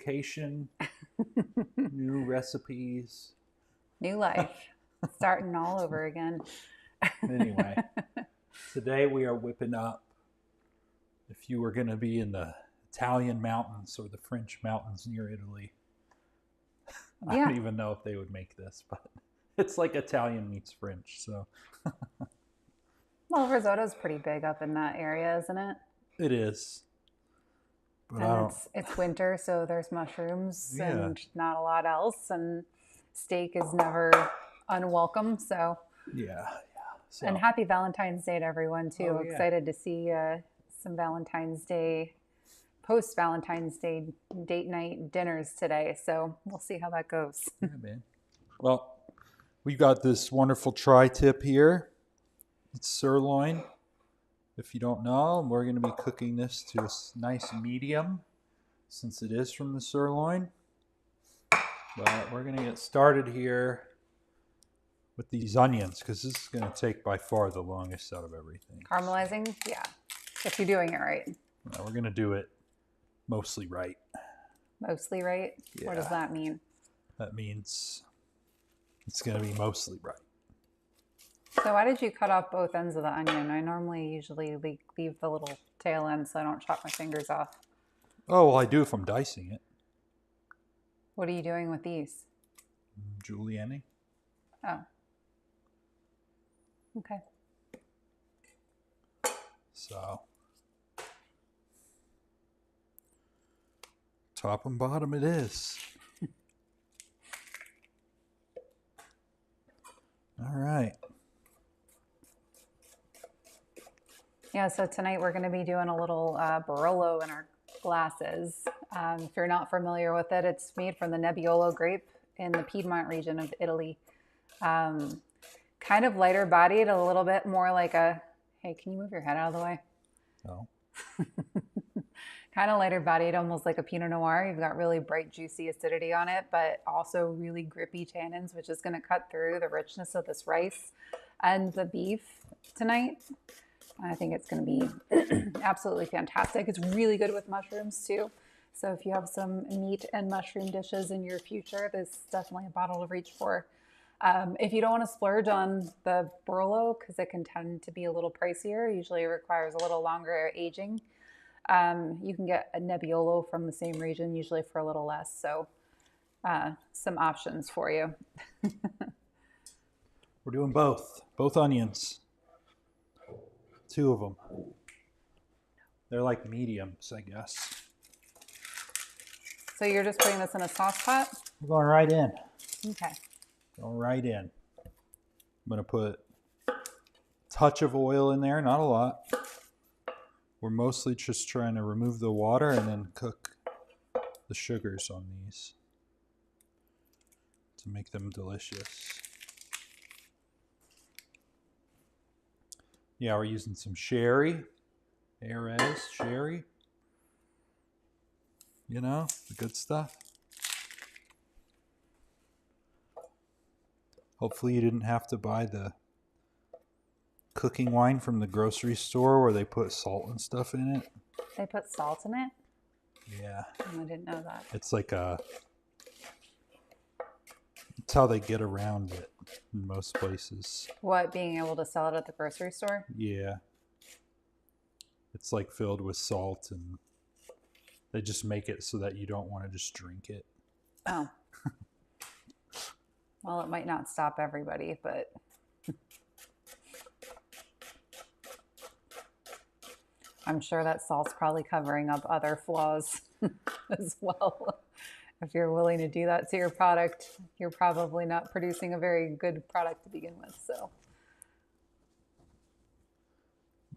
location, new recipes. New life, starting all over again. Anyway, today we are whipping up, if you were going to be in the Italian mountains or the French mountains near Italy. I don't even know if they would make this, but it's like Italian meets French. So, well, risotto's pretty big up in that area, isn't it? It is. But and it's winter, so there's mushrooms and not a lot else, and steak is never unwelcome. So yeah. So. And happy Valentine's Day to everyone too. Excited to see some Valentine's Day, post-Valentine's Day date night dinners today. So we'll see how that goes. Yeah, man. Well, we've got this wonderful tri-tip here. It's sirloin. If you don't know, we're going to be cooking this to a nice medium since it is from the sirloin. But we're going to get started here with these onions because this is going to take by far the longest out of everything. Caramelizing? Yeah. If you're doing it right. No, we're going to do it mostly right. Mostly right? Yeah. What does that mean? That means it's going to be mostly right. So why did you cut off both ends of the onion? I normally usually leave the little tail end so I don't chop my fingers off. Oh, well, I do if I'm dicing it. What are you doing with these? Julienning. Oh. Okay. So, top and bottom it is. All right. Yeah, so tonight we're going to be doing a little Barolo in our glasses. If you're not familiar with it, it's made from the Nebbiolo grape in the Piedmont region of Italy. Kind of lighter bodied, a little bit more like a, hey, can you move your head out of the way? No. Kind of lighter bodied, almost like a Pinot Noir. You've got really bright, juicy acidity on it, but also really grippy tannins, which is going to cut through the richness of this rice and the beef tonight. I think it's going to be absolutely fantastic. It's really good with mushrooms too. So if you have some meat and mushroom dishes in your future, this is definitely a bottle to reach for. If you don't want to splurge on the Barolo, because it can tend to be a little pricier, usually it requires a little longer aging, you can get a Nebbiolo from the same region, usually for a little less. So some options for you. We're doing both onions. 2 of them. They're like mediums, I guess. So you're just putting this in a sauce pot? We're going right in. Okay. Going right in. I'm going to put a touch of oil in there, not a lot. We're mostly just trying to remove the water and then cook the sugars on these to make them delicious. Yeah, we're using some sherry, Jerez sherry. You know, the good stuff. Hopefully you didn't have to buy the cooking wine from the grocery store where they put salt and stuff in it. They put salt in it? Yeah. I didn't know that. It's like it's how they get around it in most places. What, being able to sell it at the grocery store? Yeah. It's like filled with salt and they just make it so that you don't want to just drink it. Oh. Well, it might not stop everybody, but I'm sure that salt's probably covering up other flaws as well. If you're willing to do that to your product, you're probably not producing a very good product to begin with. So,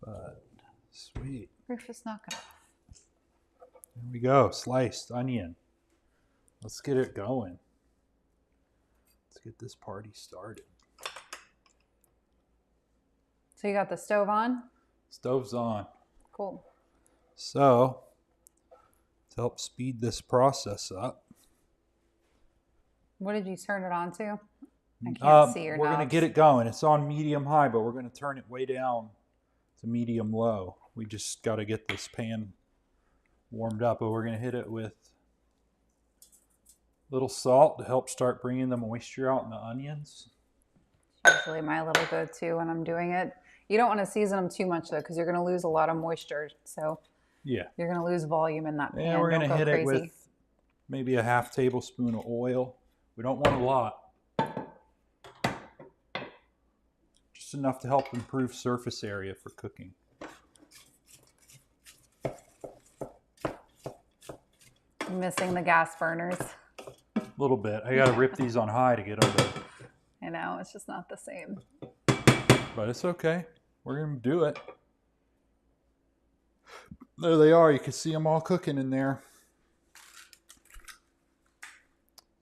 but sweet. Rufus, knock it off. There we go, sliced onion. Let's get it going. Let's get this party started. So you got the stove on? Stove's on. Cool. So, to help speed this process up, what did you turn it on to? I can't see your We're going to get it going. It's on medium high, but we're going to turn it way down to medium low. We just got to get this pan warmed up, but we're going to hit it with Little salt to help start bringing the moisture out in the onions. Usually my little go-to when I'm doing it. You don't want to season them too much though, because you're going to lose a lot of moisture. So Yeah. you're going to lose volume in that pan. And we're going to Don't go hit it crazy. with maybe a half tablespoon of oil. We don't want a lot. Just enough to help improve surface area for cooking. I'm missing the gas burners. A little bit. I got to rip these on high to get them to... I know, it's just not the same. But it's okay. We're going to do it. There they are. You can see them all cooking in there.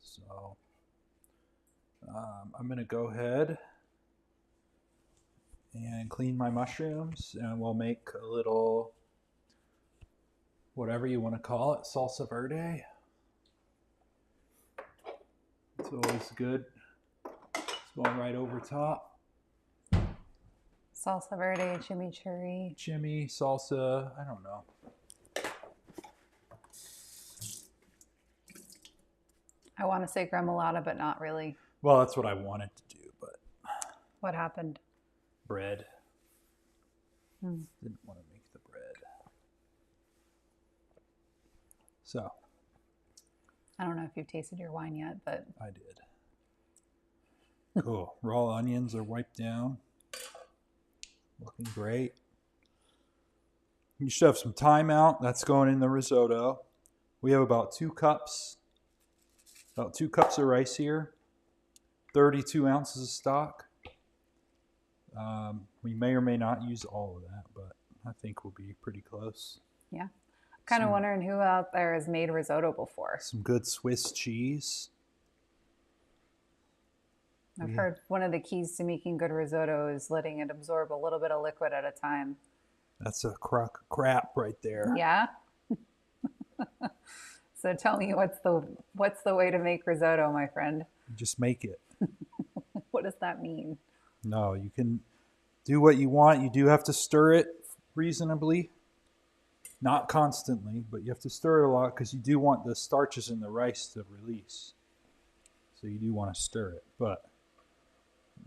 So I'm going to go ahead and clean my mushrooms, and we'll make a little, whatever you want to call it, salsa verde. It's always good. It's going right over top. Salsa verde, chimichurri. Chimmy, salsa, I don't know. I want to say gremolata, but not really. Well, that's what I wanted to do, but... What happened? Bread. Didn't want to make the bread. So. I don't know if you've tasted your wine yet, but... I did. Cool. Raw onions are wiped down. Looking great. You should have some thyme out. That's going in the risotto. We have about 2 cups. About 2 cups of rice here. 32 ounces of stock. We may or may not use all of that, but I think we'll be pretty close. Yeah. Kind of wondering who out there has made risotto before. Some good Swiss cheese. I've heard one of the keys to making good risotto is letting it absorb a little bit of liquid at a time. That's a crock of crap right there. Yeah. So tell me, what's the way to make risotto, my friend? You just make it. What does that mean? No, you can do what you want. You do have to stir it reasonably. Not constantly, but you have to stir it a lot because you do want the starches in the rice to release. So you do want to stir it, but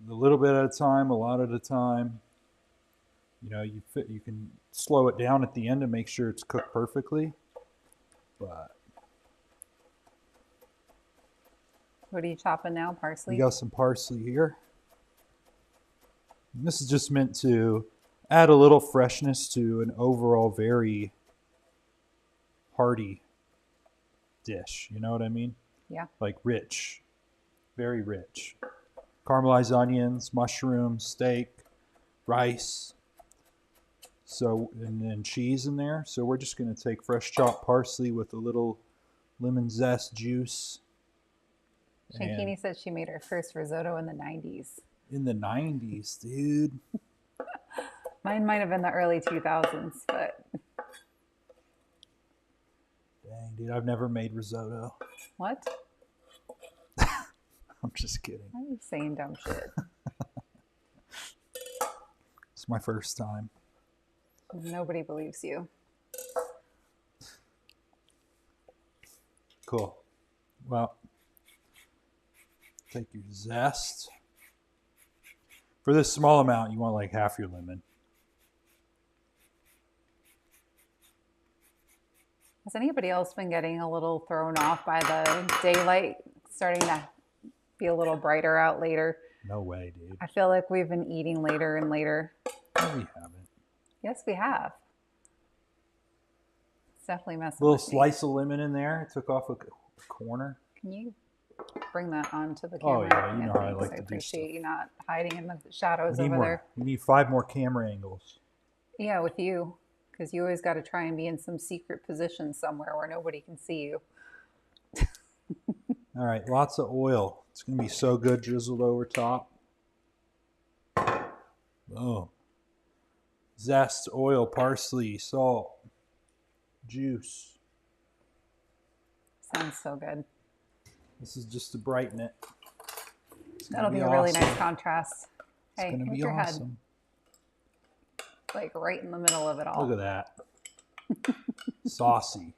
a little bit at a time, a lot at a time. You know, you can slow it down at the end to make sure it's cooked perfectly. But what are you chopping now? Parsley? we got some parsley here. And this is just meant to add a little freshness to an overall very hearty dish. You know what I mean? Yeah. Like rich, very rich. Caramelized onions, mushrooms, steak, rice. So, and then cheese in there. So we're just going to take fresh chopped parsley with a little lemon zest juice. Shankini said she made her first risotto in the 90s. In the 90s, dude. Mine might have been the early 2000s, but... Dang, dude, I've never made risotto. What? I'm just kidding. Why are you saying dumb shit? It's my first time. Nobody believes you. Cool. Well, take your zest. For this small amount, you want like half your lemon. Has anybody else been getting a little thrown off by the daylight starting to be a little brighter out later? No way, dude. I feel like we've been eating later and later. No, we haven't. Yes, we have. It's definitely messing Little with me. slice of lemon in there. Took off a corner. Can you bring that onto the Oh, camera? yeah, you know how I thanks. like to I do appreciate stuff. you not hiding in the shadows We need over more. there. We need 5 more camera angles. Yeah, with you. Because you always got to try and be in some secret position somewhere where nobody can see you. All right, lots of oil. It's going to be so good drizzled over top. Boom. Zest, oil, parsley, salt, juice. Sounds so good. This is just to brighten it. That'll be a really nice contrast. Hey, It's going to with be your head, awesome. like right in the middle of it all. Look at that. Saucy.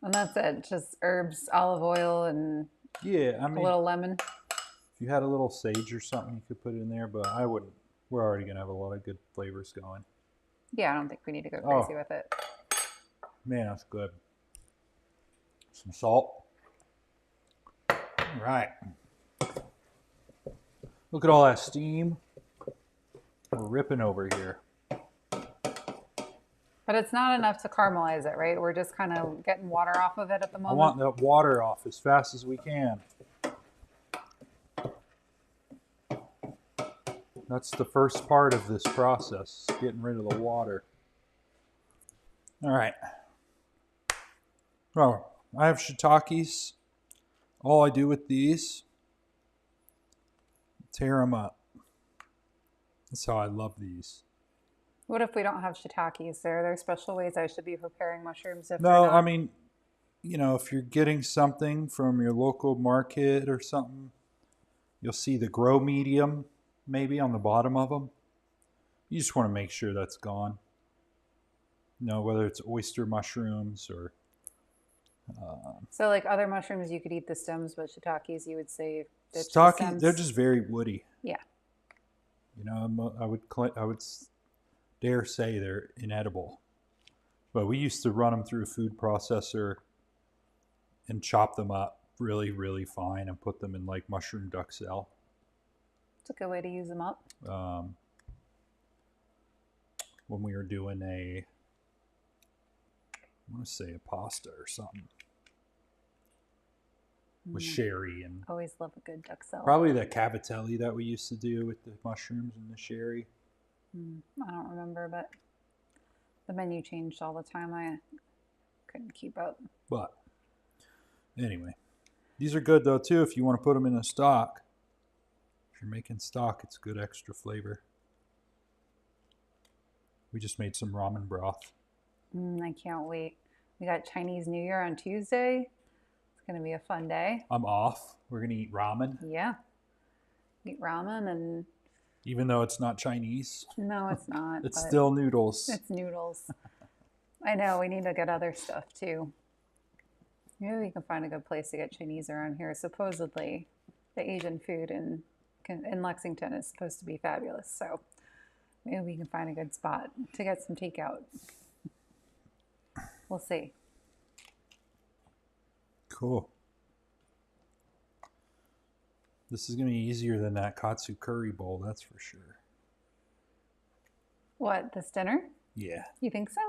And that's it. Just herbs, olive oil, and Yeah, I a mean, little lemon. if you had a little sage or something, you could put it in there, but I wouldn't. We're already going to have a lot of good flavors going. Yeah, I don't think we need to go crazy Oh, with it. man, that's good. Some salt. All right. Look at all that steam. We're ripping over here. But it's not enough to caramelize it, right? We're just kind of getting water off of it at the I moment. want that water off as fast as we can. That's the first part of this process, getting rid of the water. All right. Oh, I have shiitakes. All I do with these, tear them up. That's how I love these. What if we don't have shiitakes? Are there special ways I should be preparing mushrooms if they're No, not? I mean, if you're getting something from your local market or something, you'll see the grow medium maybe on the bottom of them. You just want to make sure that's gone. Whether it's oyster mushrooms or So, like other mushrooms, you could eat the stems, but shiitakes, you would say ditch the shiitake, stems. they're just very woody. Yeah. I would dare say they're inedible. But we used to run them through a food processor and chop them up really, really fine and put them in like mushroom duxelle. It's a good way to use them up. When we were doing I want to say a pasta or something with sherry and Always love a good duxelle. probably the cavatelli that we used to do with the mushrooms and the sherry. I don't remember, but the menu changed all the time. I couldn't keep up. But anyway, these are good though too if you want to put them in a stock. If you're making stock, it's good extra flavor. We just made some ramen broth. I can't wait. We got Chinese New Year on Tuesday. It's going to be a fun day. I'm off. We're going to eat ramen. Yeah. Eat ramen and... Even though it's not Chinese. No, it's not. It's still noodles. It's noodles. I know. We need to get other stuff too. Maybe we can find a good place to get Chinese around here. Supposedly, the Asian food in Lexington is supposed to be fabulous. So maybe we can find a good spot to get some takeout. We'll see. Cool. This is going to be easier than that katsu curry bowl, that's for sure. What, this dinner? Yeah. You think so?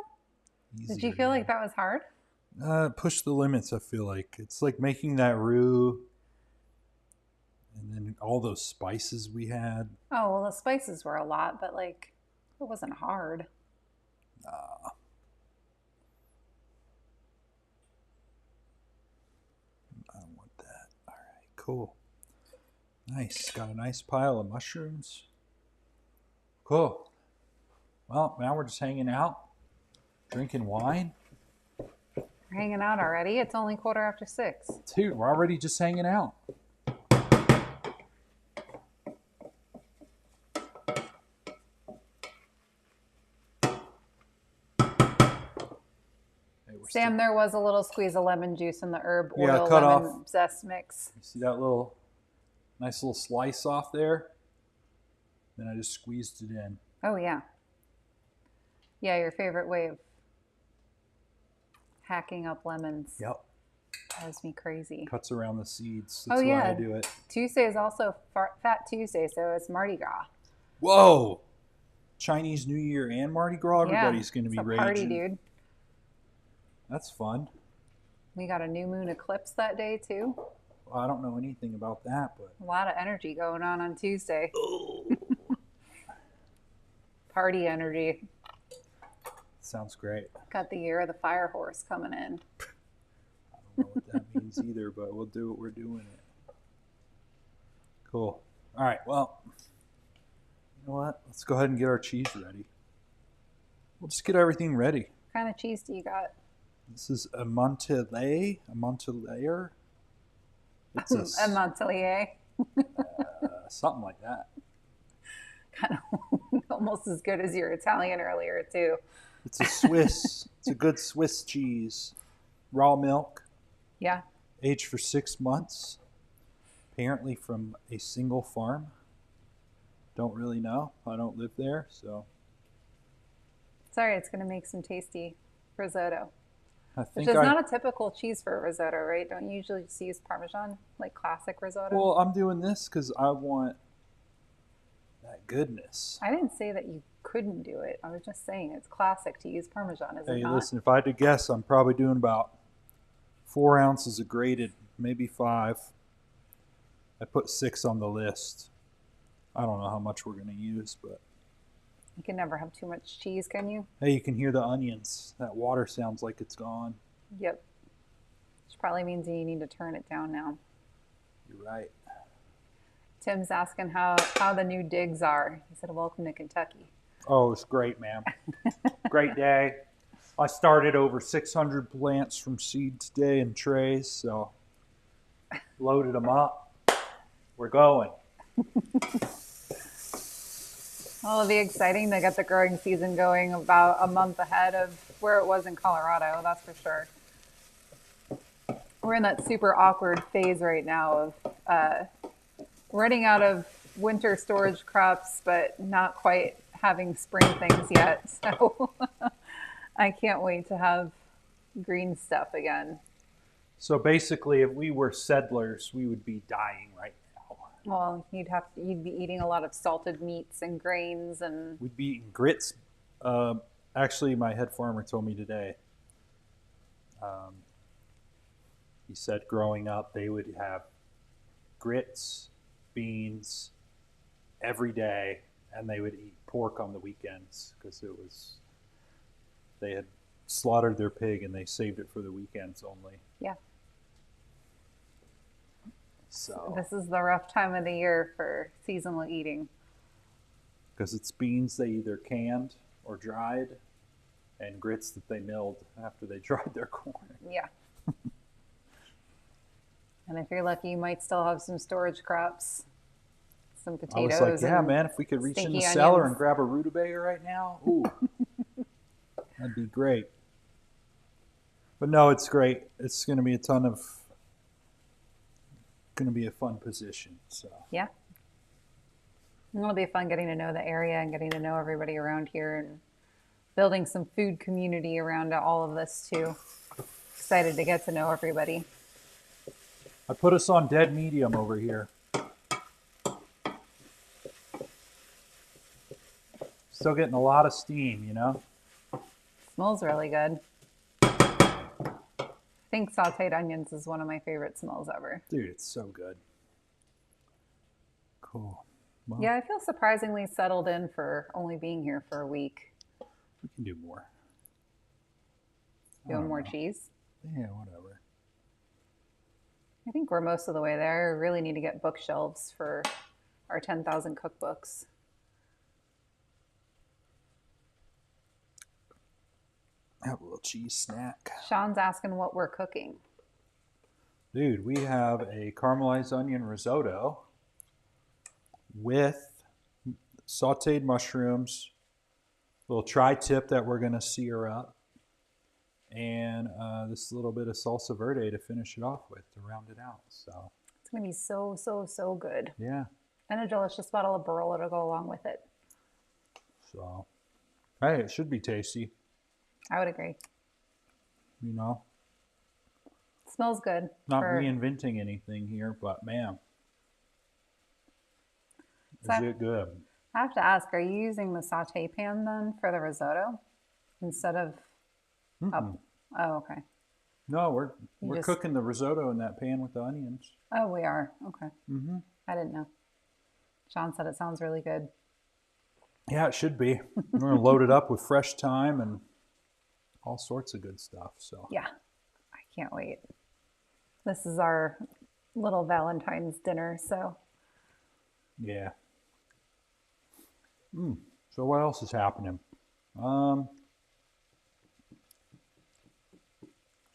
Easier, Did you feel like that was hard? Push the limits, I feel like. It's like making that roux and then all those spices we had. Oh, well, the spices were a lot, but like, it wasn't hard. I don't want that. All right, cool. Nice. Got a nice pile of mushrooms. Cool. Well, now we're just hanging out, drinking wine. We're hanging out already. It's only 6:15. Dude, we're already just hanging out. Sam, there was a little squeeze of lemon juice in the herb Yeah, oil cut lemon off. zest mix. You see that nice little slice off there? Then I just squeezed it in. Oh, yeah. Yeah, your favorite way of hacking up lemons. Yep. Drives me crazy. Cuts around the seeds. That's Oh, yeah. why I do it. Tuesday is also Fat Tuesday, so it's Mardi Gras. Whoa! Chinese New Year and Mardi Gras? Everybody's going to be it's a raging. party, dude. That's fun. We got a new moon eclipse that day, too. Well, I don't know anything about that, but... A lot of energy going on Tuesday. Party energy. Sounds great. Got the year of the fire horse coming in. I don't know what that means either, but we'll do what we're doing it. Cool. All right, well, you know what? Let's go ahead and get our cheese ready. We'll just get everything ready. What kind of cheese do you got? This is a Montelaire. It's A Montpellier. something like that. Kind of almost as good as your Italian earlier, too. It's a Swiss. It's a good Swiss cheese. raw milk, Yeah. aged for 6 months, apparently from a single farm. Don't really know. I don't live there, so Sorry, it's going to make some tasty risotto, I which think is I. not a typical cheese for a risotto, right? Don't you usually just use Parmesan, like classic risotto? Well, I'm doing this because I want that goodness. I didn't say that you couldn't do it. I was just saying it's classic to use Parmesan, is it Hey, not? listen, if I had to guess, I'm probably doing about 4 ounces of grated, maybe 5. I put 6 on the list. I don't know how much we're going to use, but You can never have too much cheese, can you? hey, you can hear the onions. That water sounds like it's gone. Yep. Which probably means you need to turn it down now. You're right. Tim's asking how the new digs are. He said, "Welcome to Kentucky." Oh, it's great, man. Great day. I started over 600 plants from seed today in trays, so loaded them up. We're going. Well, it'll be exciting to get the growing season going about a month ahead of where it was in Colorado, that's for sure. We're in that super awkward phase right now of running out of winter storage crops, but not quite having spring things yet. So I can't wait to have green stuff again. So basically, if we were settlers, we would be dying right now. Well, you'd be eating a lot of salted meats and grains and We'd be eating grits. Actually, my head farmer told me today. He said growing up, they would have grits, beans every day, and they would eat pork on the weekends because they had slaughtered their pig and they saved it for the weekends only. yeah. So This is the rough time of the year for seasonal eating. because it's beans they either canned or dried, and grits that they milled after they dried their corn. Yeah. And if you're lucky, you might still have some storage crops, some I potatoes. was like, yeah, and man, if we could reach in the stinky cellar onions. and grab a rutabaga right now, ooh, that'd be great. But no, it's great. It's going to be going to be a fun position. So Yeah. And it'll be fun getting to know the area and getting to know everybody around here and building some food community around all of this too. Excited to get to know everybody. I put us on dead medium over here. Still getting a lot of steam, you know? Smells really good. I think sauteed onions is one of my favorite smells ever. Dude, it's so good. Cool. Well, Yeah, I feel surprisingly settled in for only being here for a week. we can do more. Doing more cheese. Yeah, whatever. I think we're most of the way there. We really need to get bookshelves for our 10,000 cookbooks. Have a little cheese snack. Sean's asking what we're cooking. Dude, we have a caramelized onion risotto with sauteed mushrooms, a little tri-tip that we're going to sear up, and this little bit of salsa verde to finish it off with to round it out. So It's going to be so, so, so good. yeah. And a delicious bottle of Barolo to go along with it. So hey, it should be tasty. I would agree. You know, Smells good. not for- reinventing anything here, but man, is So- it good? I have to ask, are you using the saute pan then for the risotto instead of up? Oh, okay. No, we're just- cooking the risotto in that pan with the onions. Oh, we are. Okay. Mm-hmm. I didn't know. Sean said it sounds really good. Yeah, it should be. We're gonna load it up with fresh thyme and all sorts of good stuff. So Yeah. I can't wait. This is our little Valentine's dinner, so yeah. So what else is happening?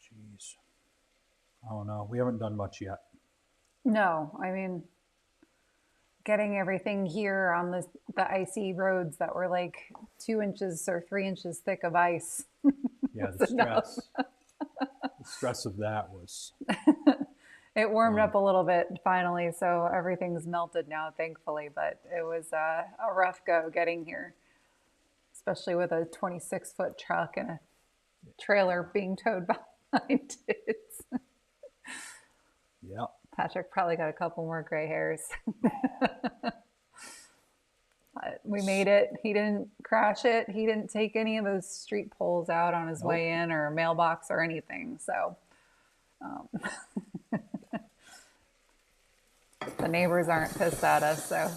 Jeez. I don't know. We haven't done much yet. no, I mean getting everything here on the icy roads that were like 2 inches or 3 inches thick of ice. Yeah, the So no. stress. The stress of that was... It warmed up a little bit finally, so everything's melted now, thankfully. But it was a rough go getting here, especially with a 26-foot truck and a trailer being towed behind it. Yeah. Patrick probably got a couple more gray hairs. But we made it. He didn't crash it. He didn't take any of those street poles out on his way in or mailbox or anything. So the neighbors aren't pissed at us. So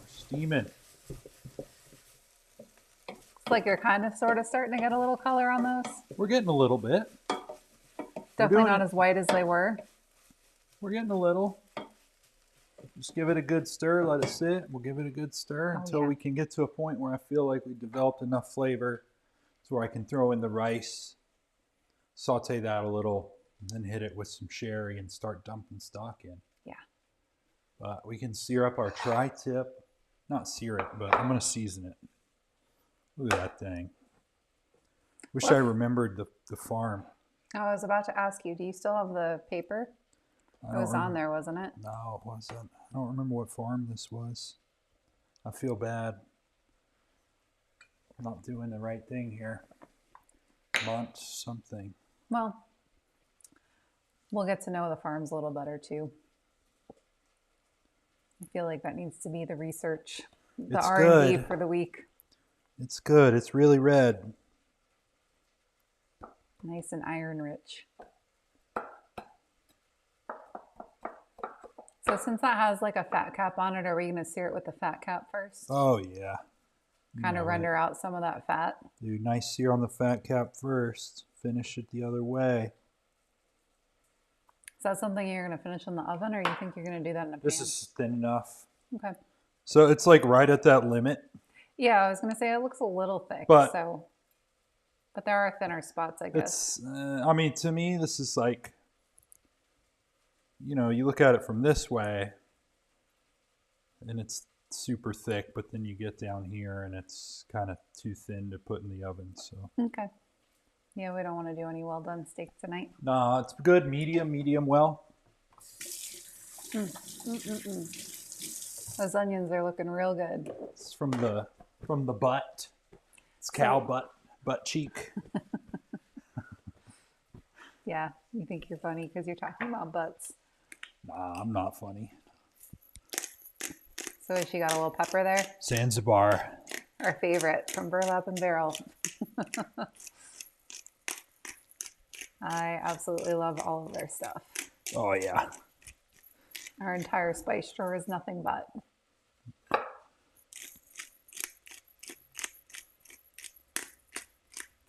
Steaming. it's like you're kind of sort of starting to get a little color on those. We're getting a little bit. Definitely not as white as they were. We're getting a little. Just give it a good stir, let it sit. We'll give it a good stir until we can get to a point where I feel like we've developed enough flavor so where I can throw in the rice, saute that a little, and then hit it with some sherry and start dumping stock in. Yeah. But we can sear up our tri-tip. Not sear it, but I'm going to season it. Look at that thing. Wish I remembered the farm. I was about to ask you, do you still have the paper? It was on there, wasn't it? No, it wasn't. I don't remember what farm this was. I feel bad. I'm not doing the right thing here. Mont something. Well, we'll get to know the farms a little better too. I feel like that needs to be the research, the R&D for the week. It's good. It's really red. Nice and iron rich. So since that has like a fat cap on it, are we going to sear it with the fat cap first? Oh, yeah. Kind of render out some of that fat. Do nice sear on the fat cap first. Finish it the other way. Is that something you're going to finish in the oven, or you think you're going to do that in a pan? This is thin enough. Okay. So it's like right at that limit. Yeah, I was going to say it looks a little thick. But there are thinner spots, I guess. I mean, to me, this is like, you know, you look at it from this way and it's super thick, but then you get down here and it's kind of too thin to put in the oven. So okay. Yeah, we don't want to do any well done steak tonight. No, it's good. Medium well. Those onions are looking real good. It's from the butt. It's cow butt cheek. Yeah, you think you're funny because you're talking about butts. Nah, I'm not funny. So she got a little pepper there. Zanzibar. Our favorite from Burlap and Barrel. I absolutely love all of their stuff. Oh, yeah. Our entire spice drawer is nothing but.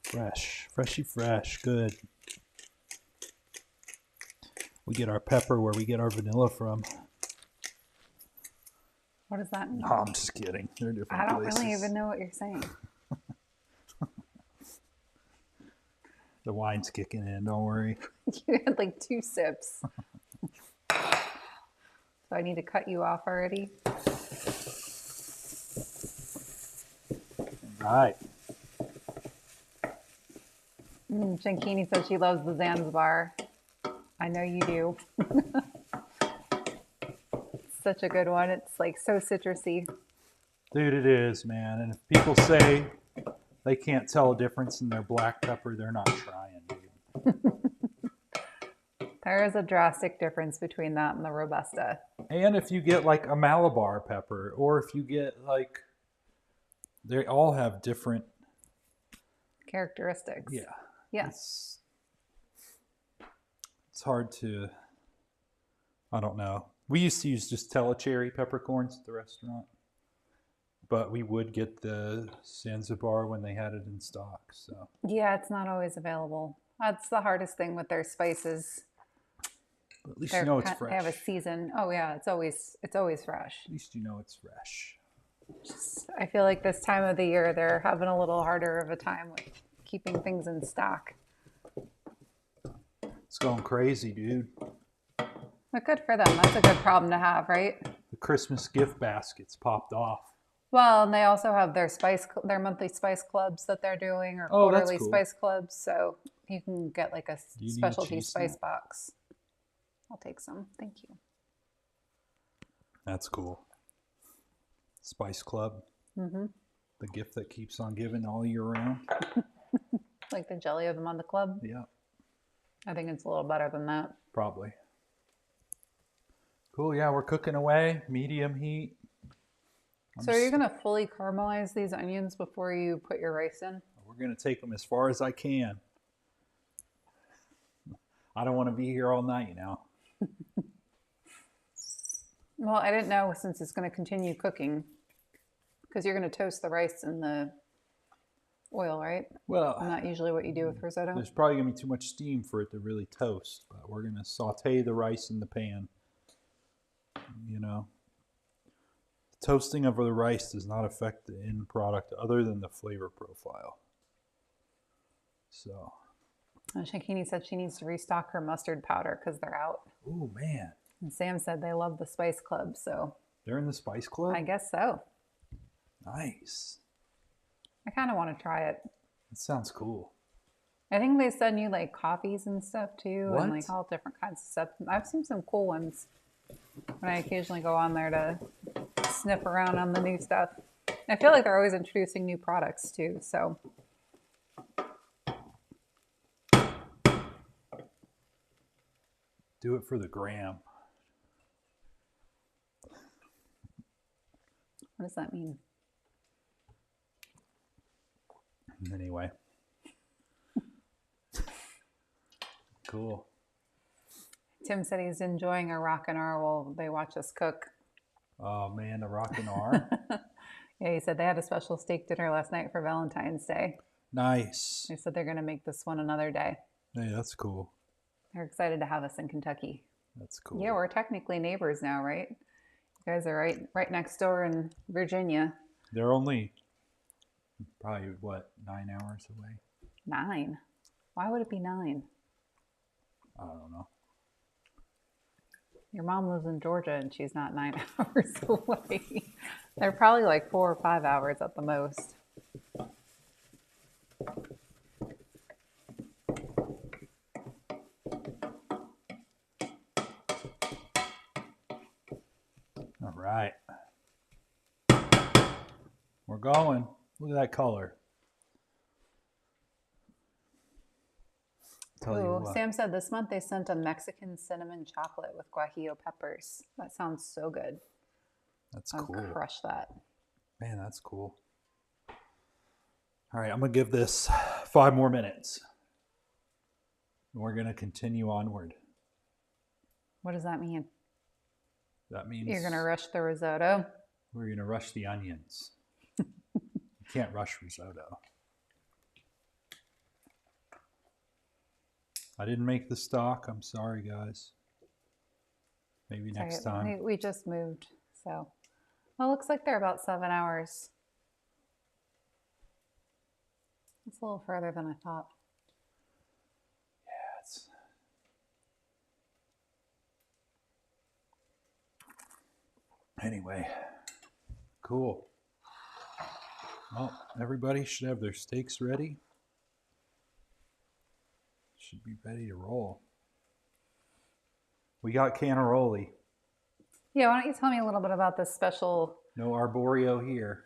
Fresh. Freshy fresh. Good. We get our pepper where we get our vanilla from. What does that mean? No, I'm just kidding. They're different I don't places. really even know what you're saying. The wine's kicking in, don't worry. You had like 2 sips. So I need to cut you off already. All right. Shankini says she loves the Zanzibar. I know you do. It's such a good one. It's like so citrusy. Dude, it is, man. And if people say they can't tell a difference in their black pepper, they're not trying, dude. There is a drastic difference between that and the Robusta. And if you get like a Malabar pepper, or if you get like, they all have different Characteristics. Yeah. Yeah. It's hard to, I don't know. We used to use just Telecherry peppercorns at the restaurant, but we would get the Zanzibar when they had it in stock. So Yeah, it's not always available. That's the hardest thing with their spices. but at least you know it's fresh. They have a season. Oh yeah, it's always fresh. At least you know it's fresh. I feel like this time of the year they're having a little harder of a time with keeping things in stock. It's going crazy, dude. But good for them. That's a good problem to have, right? The Christmas gift baskets popped off. Well, and they also have their monthly spice clubs that they're doing, or Oh, that's quarterly cool. spice clubs. So you can get like a Do you need a specialty cheese spice snap? box. I'll take some. Thank you. That's cool. Spice Club, Mm-hmm. the gift that keeps on giving all year round. Like the jelly of them on the club. Yeah, I think it's a little better than that. probably. Cool. Yeah, we're cooking away, medium heat. So are you going to fully caramelize these onions before you put your rice in? We're going to take them as far as I can. I don't want to be here all night now. Well, I didn't know since it's going to continue cooking, because you're going to toast the rice in the oil, right? Well, Not usually what you do with risotto. there's probably going to be too much steam for it to really toast, but we're going to saute the rice in the pan. You know, the toasting of the rice does not affect the end product other than the flavor profile. So, Shakini said she needs to restock her mustard powder because they're out. oh man, And Sam said they love the Spice Club, so they're in the Spice Club? I guess so. Nice. I kind of want to try it. That sounds cool. I think they send you like coffees and stuff too, What? and like all different kinds of stuff. I've seen some cool ones when I occasionally go on there to sniff around on the new stuff. I feel like they're always introducing new products too, so. Do it for the gram. What does that mean? Anyway. Cool. Tim said he's enjoying a rock and R while they watch us cook. Oh man, the rock and R. Yeah, he said they had a special steak dinner last night for Valentine's Day. Nice. They said they're going to make this one another day. Hey, that's cool. They're excited to have us in Kentucky. That's cool. Yeah, we're technically neighbors now, right? You guys are right next door in Virginia. They're only probably what, 9 hours away? 9. Why would it be 9? I don't know. Your mom lives in Georgia and she's not 9 hours away. They're probably like 4 or 5 hours at the most. All right. We're going. Look at that color. Tell you what. Sam said this month they sent a Mexican cinnamon chocolate with guajillo peppers. That sounds so good. That's I'll cool. crush that. Man, that's cool. All right, I'm going to give this 5 more minutes. And we're going to continue onward. What does that mean? That means You're going to rush the risotto? we're going to rush the onions. You can't rush risotto. I didn't make the stock. I'm sorry, guys. Maybe next time. We just moved, so. Well, it looks like they're about 7 hours. It's a little further than I thought. Yeah, it's... Anyway, cool. Well, everybody should have their steaks ready. Should be ready to roll. We got cannaroli. Yeah, why don't you tell me a little bit about this special? No arborio here.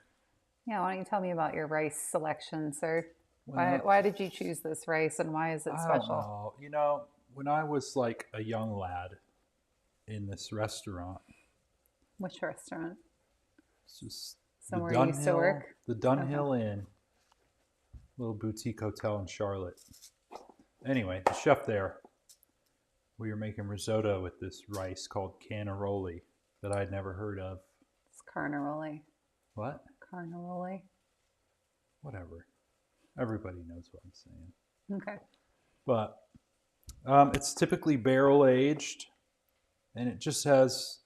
Yeah, why don't you tell me about your rice selection, sir? Well, Why did you choose this rice and why is it I special? don't know. You know, when I was like a young lad in this restaurant, Which restaurant? it's just Somewhere you used to work? The Dunhill Inn, little boutique hotel in Charlotte. Anyway, the chef there, we were making risotto with this rice called cannaroli that I'd never heard of. It's carnaroli. What? Carnaroli. Whatever. Everybody knows what I'm saying. Okay. But it's typically barrel aged, and it just has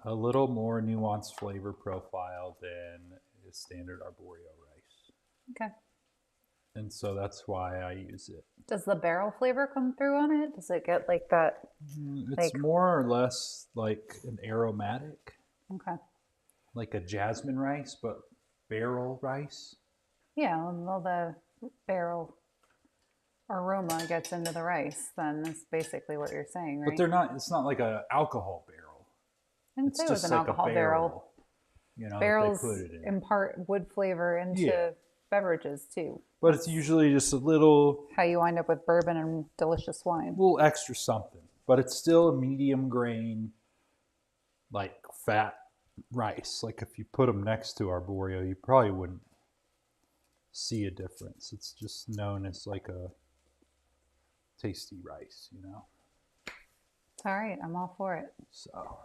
a little more nuanced flavor profile than a standard arborio rice. Okay. And so that's why I use it. Does the barrel flavor come through on it? Does it get like that? It's more or less like an aromatic. Okay. like a jasmine rice, but barrel rice. Yeah, well, the barrel aroma gets into the rice, then that's basically what you're saying, But right? they're not. It's not like an alcohol barrel. I didn't It's say it was just an like a alcohol barrel. barrel, you know, that they put Barrels it in. impart wood flavor into Yeah, beverages too. but it's usually just a little How you wind up with bourbon and delicious wine. extra something. But it's still a medium grain, like fat rice. Like if you put them next to arborio, you probably wouldn't see a difference. It's just known as like a tasty rice, you know. It's all right. I'm all for it. So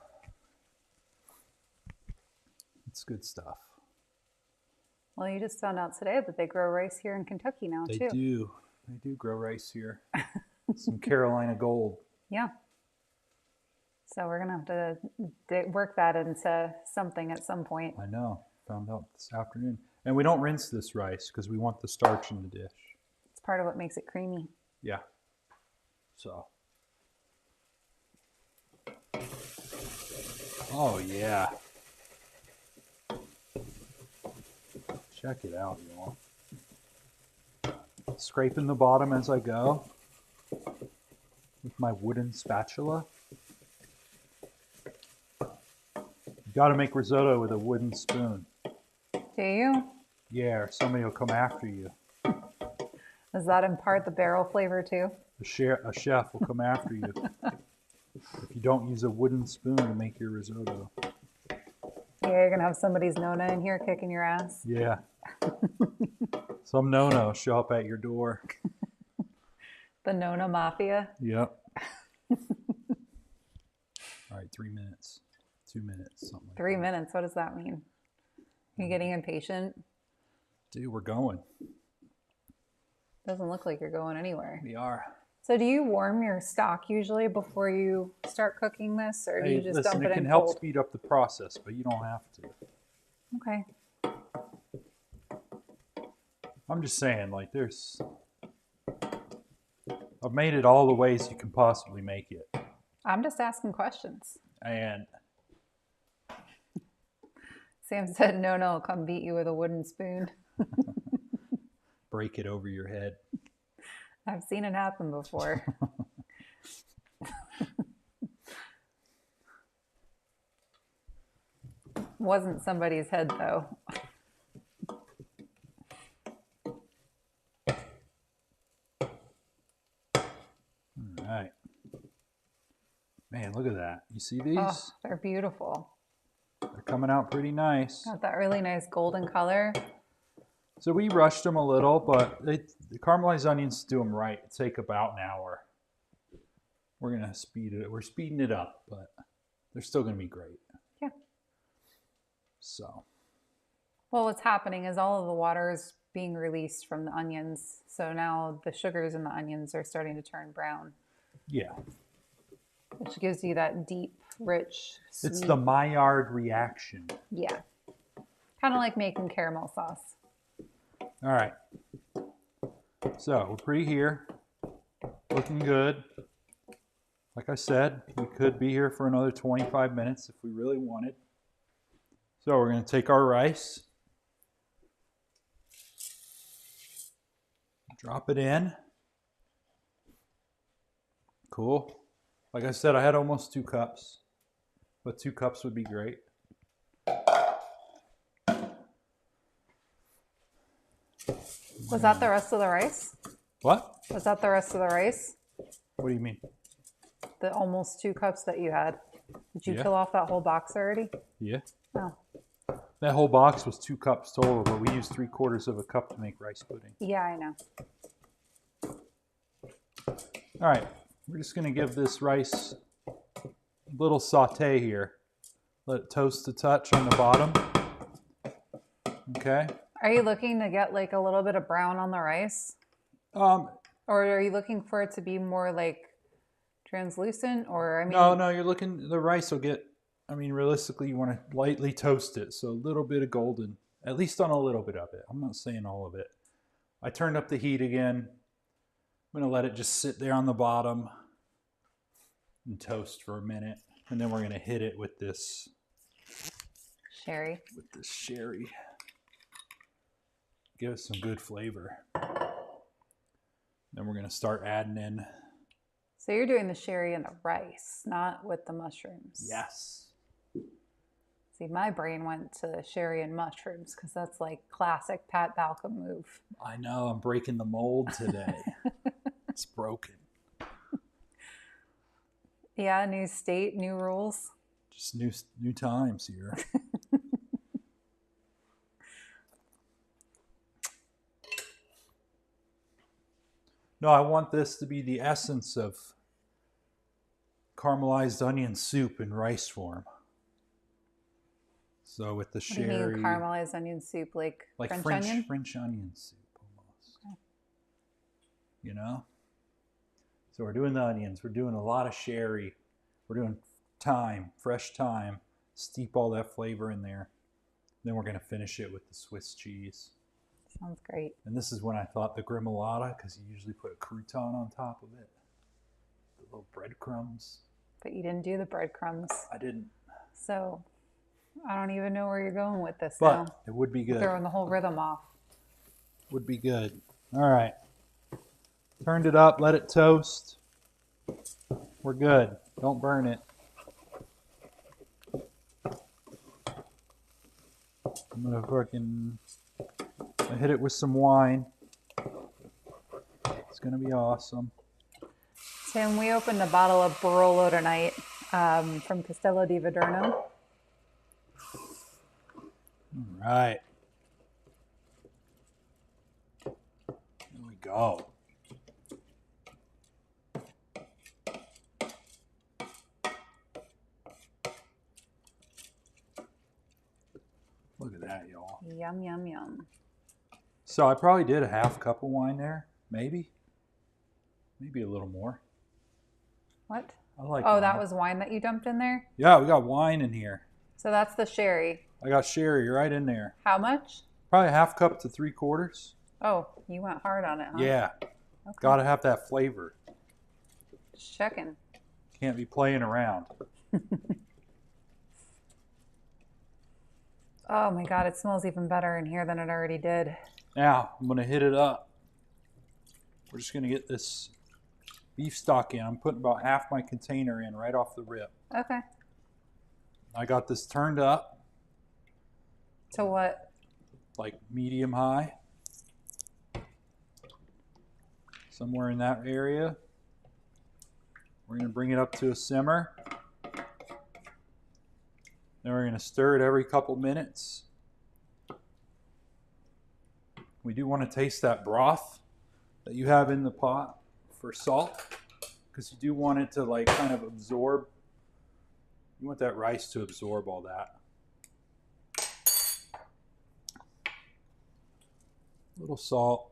it's good stuff. Well, you just found out today that they grow rice here in Kentucky now They too. do. They do grow rice here. Some Carolina Gold. Yeah. So we're gonna have to work that into something at some point. I know. Found out this afternoon. And we don't rinse this rice because we want the starch in the dish. It's part of what makes it creamy. Yeah. So. Oh, yeah. Check it out, y'all. Scraping the bottom as I go with my wooden spatula. You got to make risotto with a wooden spoon. Do you? Yeah, or somebody will come after you. Does that impart the barrel flavor too? A chef will come after you if you don't use a wooden spoon to make your risotto. Yeah, you're gonna have somebody's Nona in here kicking your ass. Yeah. Some no-no show up at your door. The Nona Mafia. Yep. All right, 3 minutes. 2 minutes, something like 3 that. minutes. What does that mean? You getting impatient? Dude, we're going. Doesn't look like you're going anywhere. We are. So do you warm your stock usually before you start cooking this, or do you just Listen, dump it it can in help cold? speed up the process, but you don't have to. Okay. I'm just saying, like, I've made it all the ways you can possibly make it. I'm just asking questions. And Sam said Nona will come beat you with a wooden spoon. break it over your head. I've seen it happen before. Wasn't somebody's head though. All right. Man, look at that. You see these? Oh, they're beautiful. They're coming out pretty nice. Got that really nice golden color. So we rushed them a little, but the caramelized onions, to do them right, take about an hour. We're gonna speed it. We're speeding it up, but they're still gonna be great. Yeah. So. Well, what's happening is all of the water is being released from the onions. So now the sugars in the onions are starting to turn brown. Yeah. Which gives you that deep, rich, sweet. It's the Maillard reaction. Yeah. Kind of like making caramel sauce. All right. So we're pretty here. Looking good. Like I said, we could be here for another 25 minutes if we really wanted. So we're going to take our rice. Drop it in. Cool. Like I said, I had almost 2 cups, but 2 cups would be great. Was that the rest of the rice? What? Was that the rest of the rice? What do you mean? The almost 2 cups that you had. Did you Yeah. fill off that whole box already? Yeah. Oh. That whole box was 2 cups total, but we used 3/4 of a cup to make rice pudding. Yeah, I know. All right, we're just gonna give this rice a little saute here. Let it toast a touch on the bottom. Okay. Are you looking to get like a little bit of brown on the rice? Or are you looking for it to be more like translucent? Or I mean, No, you're looking, the rice will get, I mean, realistically, you want to lightly toast it. So a little bit of golden, at least on a little bit of it. I'm not saying all of it. I turned up the heat again. I'm going to let it just sit there on the bottom and toast for a minute. And then we're going to hit it with this Sherry. with this sherry. Give us some good flavor. Then we're going to start adding in. So you're doing the sherry and the rice, not with the mushrooms. Yes. See, my brain went to sherry and mushrooms because that's like classic Pat Balcom move. I know, I'm breaking the mold today. It's broken. Yeah, new state, new rules. Just new times here. No, I want this to be the essence of caramelized onion soup in rice form. So with the What sherry, do you mean caramelized onion soup, like French onion? French onion soup almost. Okay. You know? So we're doing the onions. We're doing a lot of sherry. We're doing thyme, fresh thyme. Steep all that flavor in there. Then we're going to finish it with the Swiss cheese. Sounds great. And this is when I thought the gremolata, because you usually put a crouton on top of it. The little breadcrumbs. But you didn't do the breadcrumbs. I didn't. So I don't even know where you're going with this But now. it would be good. Throwing the whole rhythm off. Would be good. All right. Turned it up. Let it toast. We're good. Don't burn it. I'm going to fucking hit it with some wine. It's going to be awesome. Tim, we opened a bottle of Barolo tonight from Castello di Viterno. All right. Here we go. Look at that, y'all. Yum, yum, yum. So I probably did a half cup of wine there, maybe. Maybe a little more. What? I like Oh, wine. that was wine that you dumped in there? Yeah, we got wine in here. So that's the sherry. I got sherry right in there. How much? Probably a half cup to 3/4. Oh, you went hard on it, huh? Yeah. Okay. Gotta have that flavor. Just checking. Can't be playing around. Oh my God, it smells even better in here than it already did. Now, I'm gonna hit it up. We're just gonna get this beef stock in. I'm putting about half my container in right off the rip. Okay. I got this turned up, To what? like medium high. Somewhere in that area. We're gonna bring it up to a simmer. Then we're gonna stir it every couple minutes. We do want to taste that broth that you have in the pot for salt, because you do want it to like kind of absorb. You want that rice to absorb all that. A little salt.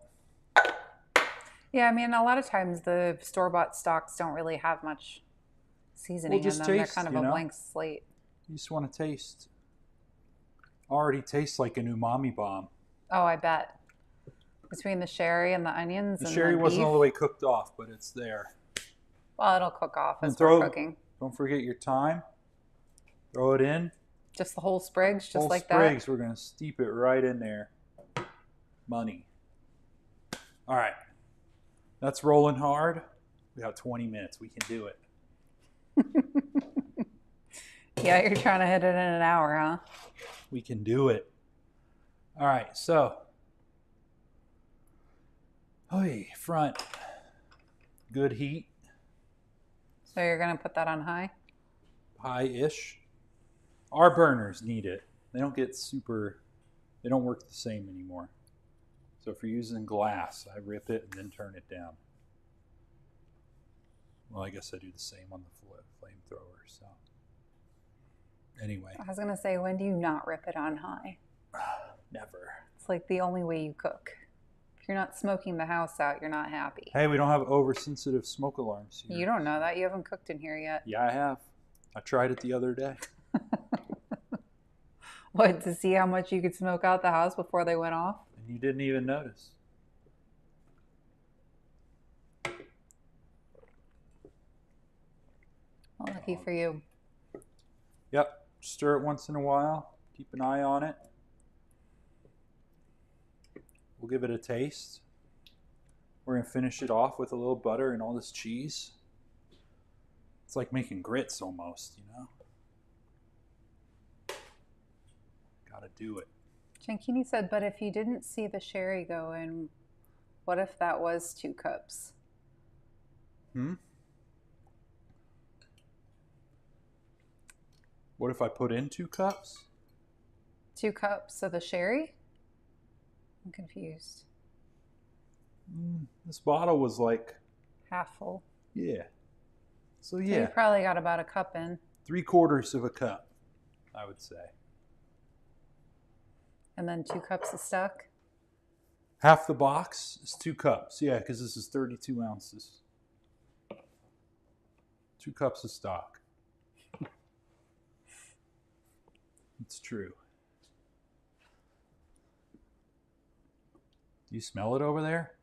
Yeah, I mean, a lot of times the store-bought stocks don't really have much seasoning just in them. They're taste, kind of you a know? blank slate. You just want to taste. Already tastes like an umami bomb. Oh, I bet. Between the sherry and the onions The and sherry the wasn't beef. all the way cooked off, but it's there. Well, it'll cook off And as we're cooking. don't forget your thyme. Throw it in. Just the whole sprigs, just Whole like sprigs, we're going to steep it right in there. Money. All right. That's rolling hard. We got 20 minutes. We can do it. that. Yeah, you're trying to hit it in an hour, huh? We can do it. All right. So, front. Good heat. So you're going to put that on high? High-ish. Our burners need it. They don't get super, they don't work the same anymore. So if you're using glass, I rip it and then turn it down. Well, I guess I do the same on the flamethrower. So anyway, I was going to say, when do you not rip it on high? never. It's like the only way you cook. If you're not smoking the house out, you're not happy. Hey, we don't have oversensitive smoke alarms here. You don't know that. You haven't cooked in here yet. Yeah, I have. I tried it the other day. What, to see how much you could smoke out the house before they went off? And you didn't even notice. Well, lucky for you. Yep. Stir it once in a while. Keep an eye on it. We'll give it a taste. We're going to finish it off with a little butter and all this cheese. It's like making grits almost, you know? Gotta do it. Giancini said, but if you didn't see the sherry go in, what if that was 2 cups? What if I put in 2 cups? 2 cups of the sherry? I'm confused. This bottle was like... Half full. Yeah. So So yeah, you probably got about a cup in. 3/4 of a cup, I would say. And then 2 cups of stock? Half the box is 2 cups. Yeah, because this is 32 ounces. 2 cups of stock. It's true. Do you smell it over there?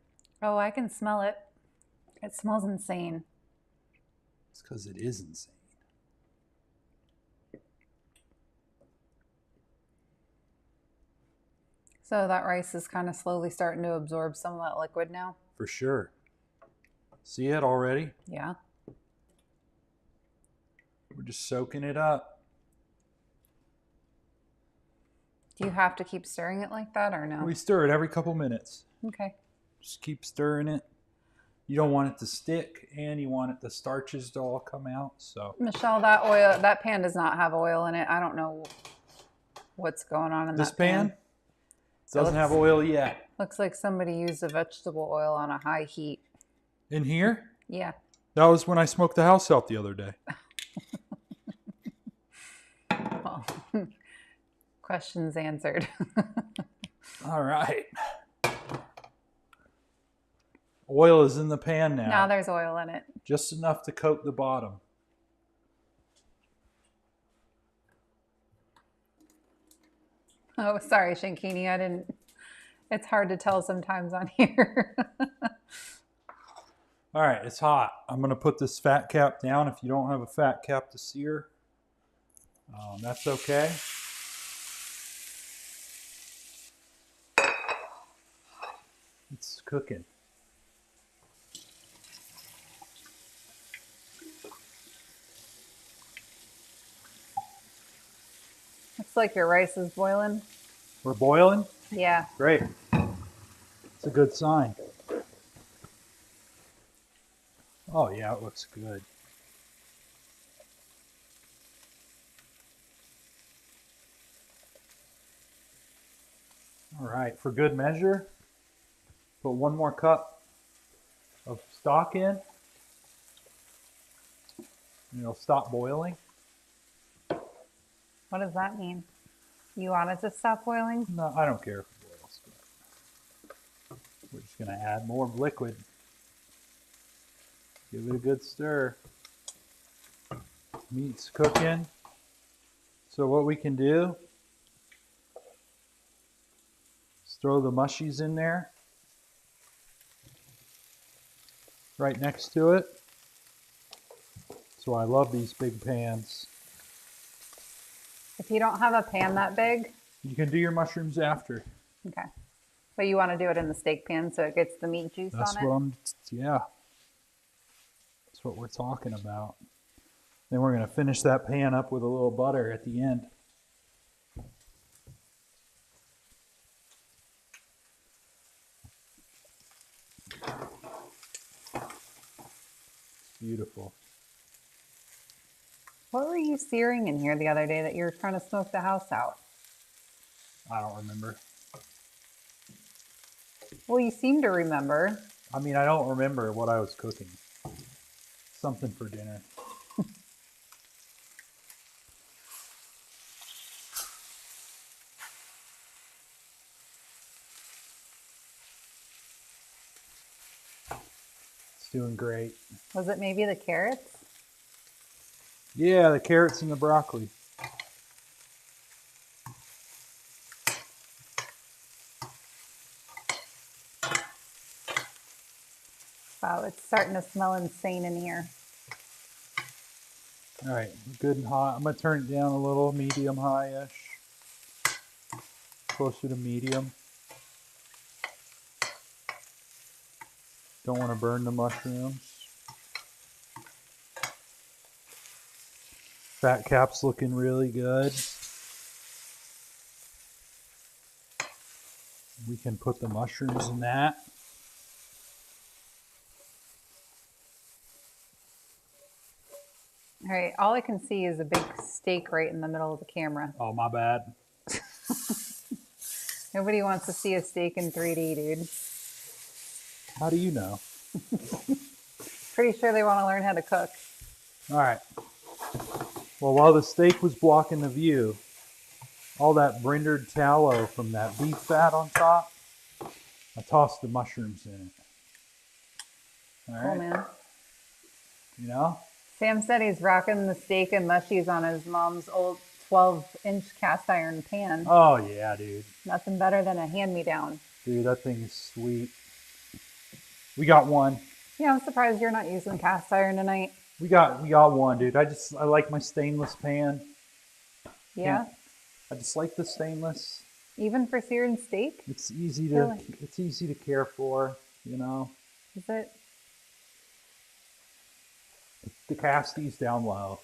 Oh, I can smell it. It smells insane. It's because it is insane. So that rice is kind of slowly starting to absorb some of that liquid now? For sure. See it already? Yeah. We're just soaking it up. Do you have to keep stirring it like that or no? We stir it every couple minutes. Okay. Just keep stirring it. You don't want it to stick, and you want the starches to all come out. So Michelle, that pan does not have oil in it. I don't know what's going on in this that pan. pan doesn't have oil yet. Looks like somebody used a vegetable oil on a high heat. In here? Yeah. That was when I smoked the house out the other day. Well, questions answered. All right. Oil is in the pan now. Now there's oil in it. Just enough to coat the bottom. Oh, sorry, Giancini. I didn't. It's hard to tell sometimes on here. All right, it's hot. I'm going to put this fat cap down. If you don't have a fat cap to sear, that's okay. It's cooking. Looks like your rice is boiling. We're boiling? Yeah. Great. It's a good sign. Oh, yeah, it looks good. All right, for good measure, put 1 more cup of stock in. And it'll stop boiling. What does that mean? You want it to stop boiling? No, I don't care if it boils. We're just going to add more liquid. Give it a good stir. Meat's cooking. So what we can do is throw the mushies in there. Right next to it. So I love these big pans. If you don't have a pan that big, You can do your mushrooms after. okay. But you want to do it in the steak pan so it gets the meat juice That's on it? what yeah. That's what we're talking about. Then we're going to finish that pan up with a little butter at the end. Beautiful. What were you searing in here the other day that you were trying to smoke the house out? I don't remember. Well, you seem to remember. I mean, I don't remember what I was cooking. Something for dinner. It's doing great. Was it maybe the carrots? Yeah, the carrots and the broccoli. Wow, it's starting to smell insane in here. All right, good and hot. I'm going to turn it down a little, medium high-ish. closer to medium. Don't want to burn the mushrooms. Fat cap's looking really good. We can put the mushrooms in that. All right, all I can see is a big steak right in the middle of the camera. Oh, my bad. Nobody wants to see a steak in 3D, dude. How do you know? Pretty sure they want to learn how to cook. All right. Well, while the steak was blocking the view, all that rendered tallow from that beef fat on top, I tossed the mushrooms in it. All Cool, right. man. You know? Sam said he's rocking the steak and mushies on his mom's old 12-inch cast iron pan. Oh, yeah, dude. Nothing better than a hand-me-down. Dude, that thing is sweet. We got one. Yeah, I'm surprised you're not using cast iron tonight. We got one, dude. I like my stainless pan. Yeah? I just like the stainless. Even for seared steak? It's easy Really? to care for, you know. Is it? The casty's down low.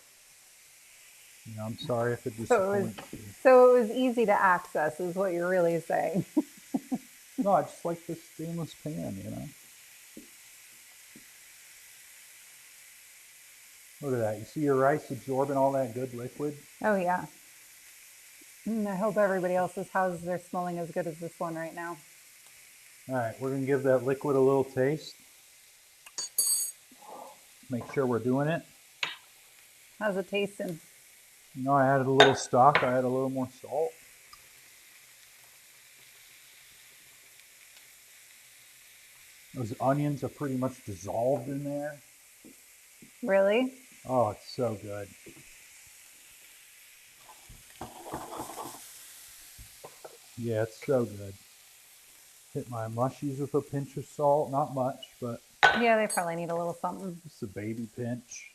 You know, I'm sorry if it disappoints you. So it was easy to access, is what you're really saying. No, I just like the stainless pan, you know. Look at that. You see your rice absorbing all that good liquid? Oh, yeah. I hope everybody else's houses are smelling as good as this one right now. All right, we're going to give that liquid a little taste. Make sure we're doing it. How's it tasting? You know, I added a little stock. I added a little more salt. Those onions are pretty much dissolved in there. Really? Oh, it's so good. Yeah, it's so good. Hit my mushies with a pinch of salt. Not much, but Yeah, they probably need a little something. just a baby pinch.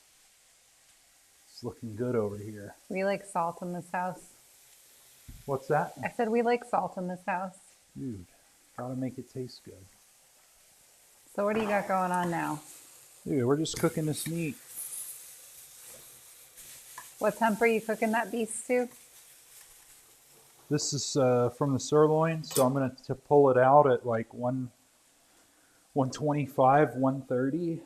It's looking good over here. We like salt in this house. What's that? I said we like salt in this house. Dude, gotta make it taste good. So what do you got going on now? Dude, we're just cooking this meat. What temp are you cooking that beef to? This is from the sirloin, so I'm going to pull it out at like 125, 130.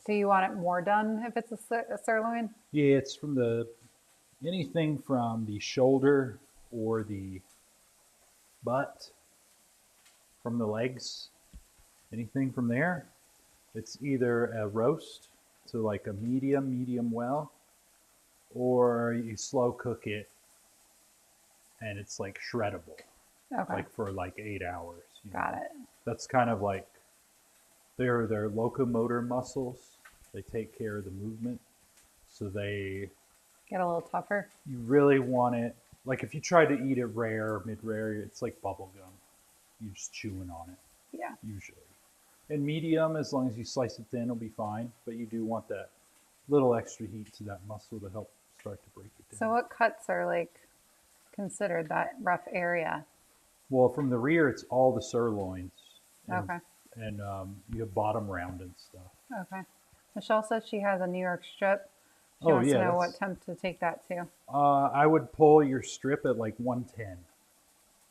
So you want it more done if it's a sirloin? Yeah, it's from anything from the shoulder or the butt, from the legs, anything from there. It's either a roast to like a medium well, or you slow cook it and it's like shreddable, Okay. like for like 8 hours. Got it. That's kind of like their locomotor muscles. They take care of the movement, so they Get a little tougher. you really want it. Like if you try to eat it rare, mid-rare, it's like bubble gum. You're just chewing on it Yeah. usually. And medium, as long as you slice it thin, it'll be fine. But you do want that little extra heat to that muscle to help start to break it down. So what cuts are like considered that rough area? Well, from the rear, it's all the sirloins. And, Okay. And you have bottom round and stuff. Okay. Michelle says she has a New York strip. She Oh, wants yeah, to know what that's- temp to take that to. I would pull your strip at like 110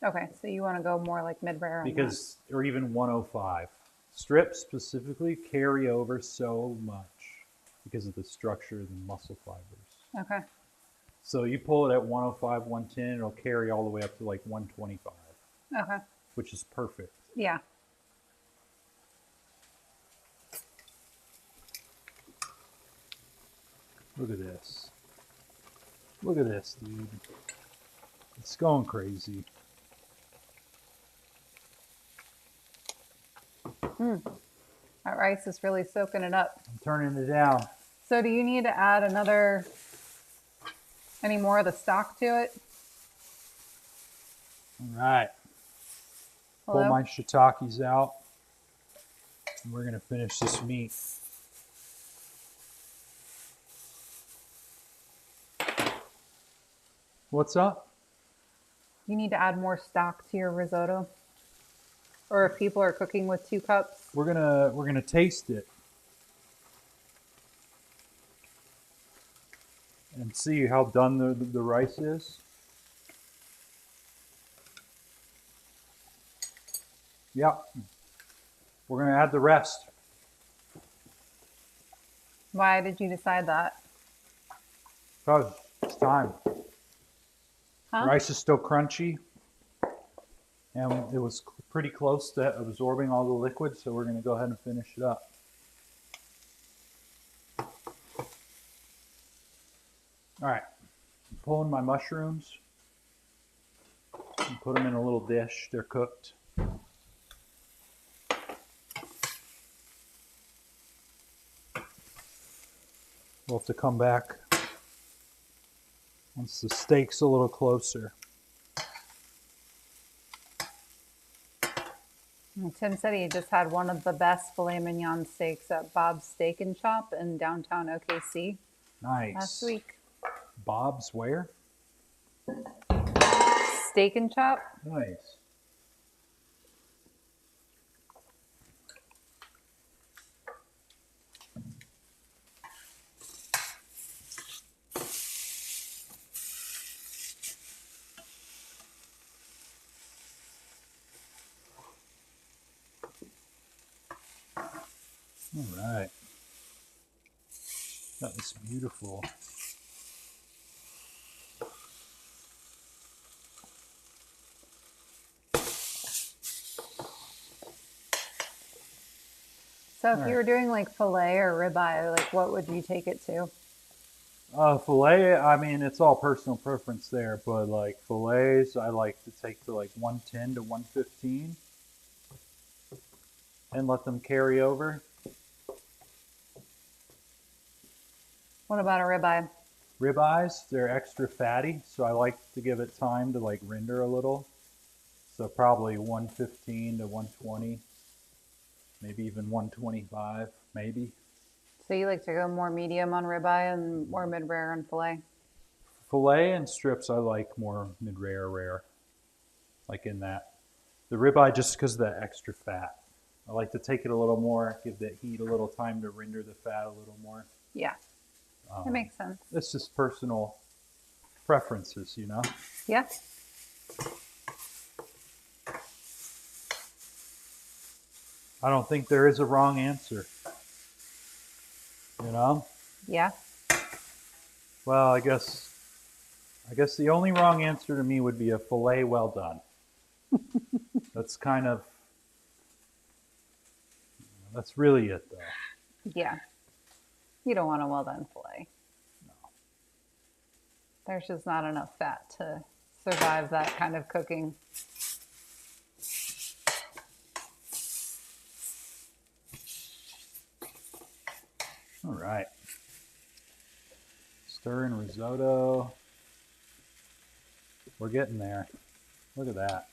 Okay, so you want to go more like mid-rare on because, or even 105. Strips specifically carry over so much because of the structure of the muscle fibers. that. Okay. So you pull it at 105, 110, it'll carry all the way up to like 125, Okay. which is perfect. Yeah. Look at this. Look at this, dude. It's going crazy. That rice is really soaking it up. I'm turning it down. So do you need to add any more of the stock to it? All right. Pull Hello? my shiitakes out. And we're going to finish this meat. What's up? You need to add more stock to your risotto. Or if people are cooking with 2 cups. We're gonna taste it and see how done the rice is. Yep. We're gonna add the rest. Why did you decide that? Because it's time. Huh? Rice is still crunchy, and it was pretty close to absorbing all the liquid, so we're gonna go ahead and finish it up. All right, I'm pulling my mushrooms and put them in a little dish. They're cooked. We'll have to come back once the steak's a little closer. Tim said he just had one of the best filet mignon steaks at Bob's Steak and Shop in downtown OKC Nice. last week. Bob's where? Steak and Shop? Nice. All right. That was beautiful. So if you were doing like filet or ribeye, like what would you take it to? Filet, I mean, it's all personal preference there, but like fillets, I like to take to like 110 to 115 and let them carry over. What about a ribeye? Ribeyes, they're extra fatty, so I like to give it time to like render a little. So probably 115 to 120, maybe even 125, maybe. So you like to go more medium on ribeye and more mid-rare on filet? Filet and strips, I like more mid-rare, rare, like in that. The ribeye, just because of that extra fat. I like to take it a little more, give the heat a little time to render the fat a little more. Yeah, that makes sense. It's just personal preferences, you know? Yeah. I don't think there is a wrong answer. You know? Yeah. Well, I guess the only wrong answer to me would be a filet well done. That's kind of, that's really it though. Yeah. You don't want a well done filet. No. There's just not enough fat to survive that kind of cooking. All right. Stir in risotto. We're getting there. Look at that.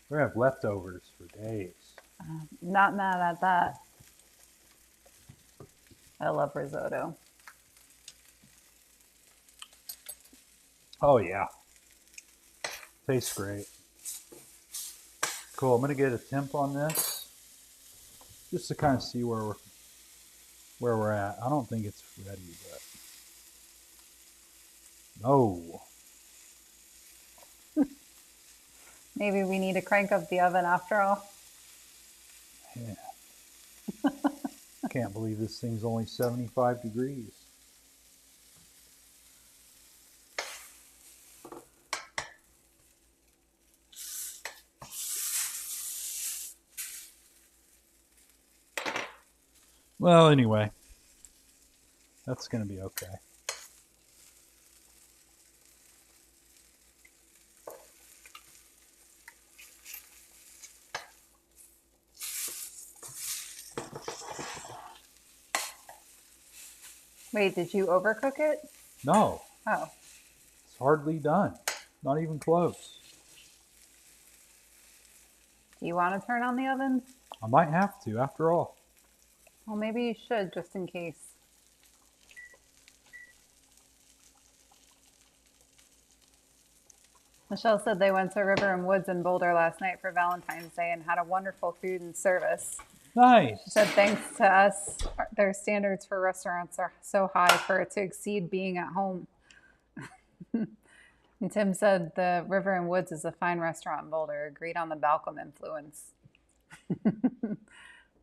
We're gonna have leftovers for days. Not mad at that. I love risotto. Oh yeah. Tastes great. Cool. I'm gonna get a temp on this just to kind of see where we're at. I don't think it's ready, but no. Maybe we need to crank up the oven after all. Yeah. Can't believe this thing's only 75 degrees. Well, anyway, that's going to be okay. Wait, did you overcook it? No, Oh, it's hardly done. Not even close. do you want to turn on the oven? I might have to, after all. Well, maybe you should, just in case. Michelle said they went to River and Woods in Boulder last night for Valentine's Day and had a wonderful food and service. She Nice. said thanks to us, their standards for restaurants are so high for it to exceed being at home. And Tim said the River and Woods is a fine restaurant in Boulder. Agreed on the Balcom influence.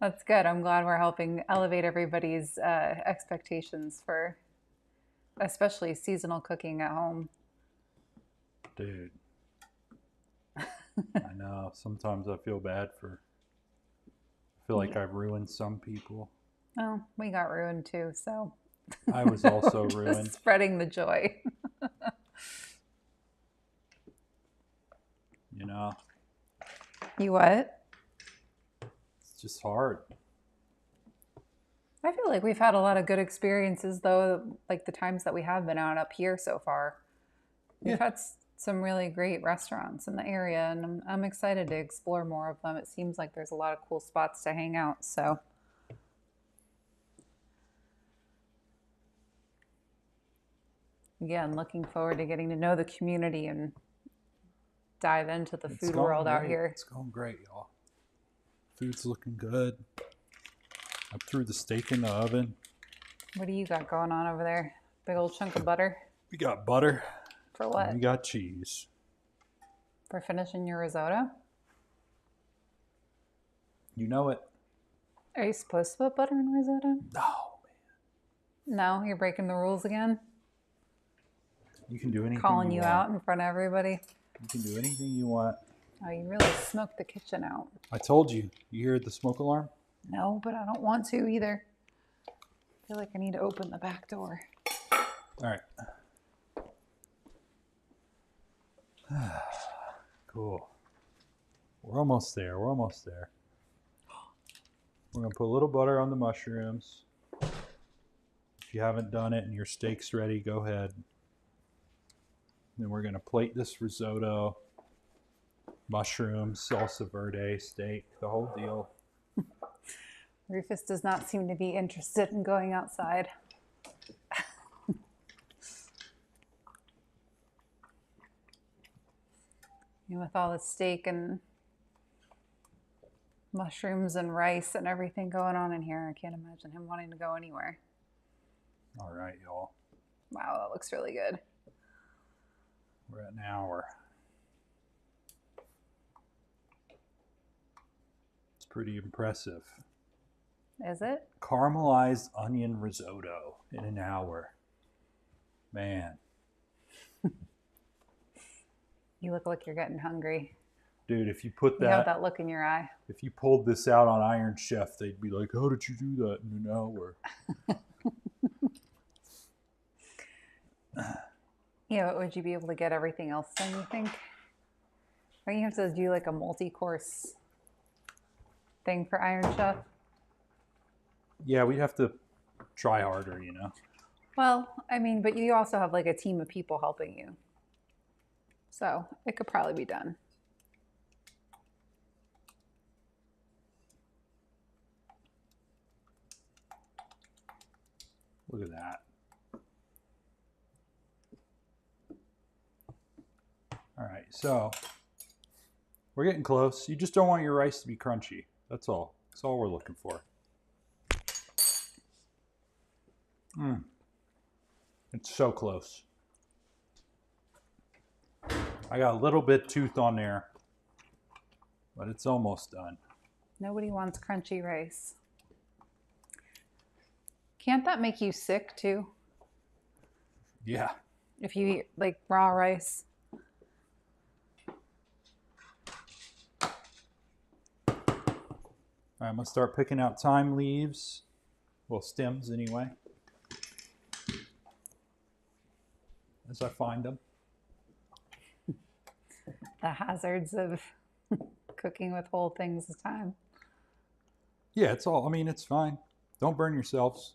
That's good. I'm glad we're helping elevate everybody's expectations for especially seasonal cooking at home. Dude. I know. Sometimes I feel bad for. I feel like I've ruined some people. Oh, we got ruined too, so. I was also Just ruined. spreading the joy. You know, You what? it's just hard. I feel like we've had a lot of good experiences, though, like the times that we have been out up here so far. We've had some really great restaurants in the area, and I'm excited to explore more of them. It seems like there's a lot of cool spots to hang out, so. Again, looking forward to getting to know the community and dive into the food world out here. It's going great, y'all. Food's looking good. I threw the steak in the oven. What do you got going on over there? Big old chunk of butter? We got butter. For what? And we got cheese. For finishing your risotto? You know it. Are you supposed to put butter in risotto? No, man. No, you're breaking the rules again? You can do anything Calling you you want. out in front of everybody? You can do anything you want. Oh, you really smoked the kitchen out. I told you. You hear the smoke alarm? No, but I don't want to either. I feel like I need to open the back door. All right. Cool. We're almost there. We're almost there. We're going to put a little butter on the mushrooms. If you haven't done it and your steak's ready, go ahead. Then we're going to plate this risotto, mushrooms, salsa verde, steak, the whole deal. Rufus does not seem to be interested in going outside. And with all the steak and mushrooms and rice and everything going on in here, I can't imagine him wanting to go anywhere. All right, y'all. Wow, that looks really good. We're at an hour. It's pretty impressive. Is it? Caramelized onion risotto in an hour. Man. You look like you're getting hungry. Dude, if you put You have that, that look in your eye. if you pulled this out on Iron Chef, they'd be like, how did you do that in an hour? Yeah, but would you be able to get everything else done, you think? Or you have to do like a multi-course thing for Iron Chef? Yeah, we'd have to try harder, you know? Well, I mean, but you also have like a team of people helping you. So it could probably be done. Look at that. All right, so we're getting close. You just don't want your rice to be crunchy. That's all. That's all we're looking for. It's so close. I got a little bit tooth on there, but it's almost done. Nobody wants crunchy rice. Can't that make you sick too? Yeah. If you eat like raw rice? All right, I'm gonna start picking out thyme leaves. Well, stems anyway. As I find them. The hazards of cooking with whole things of time. Yeah, it's all, I mean, it's fine. Don't burn yourselves.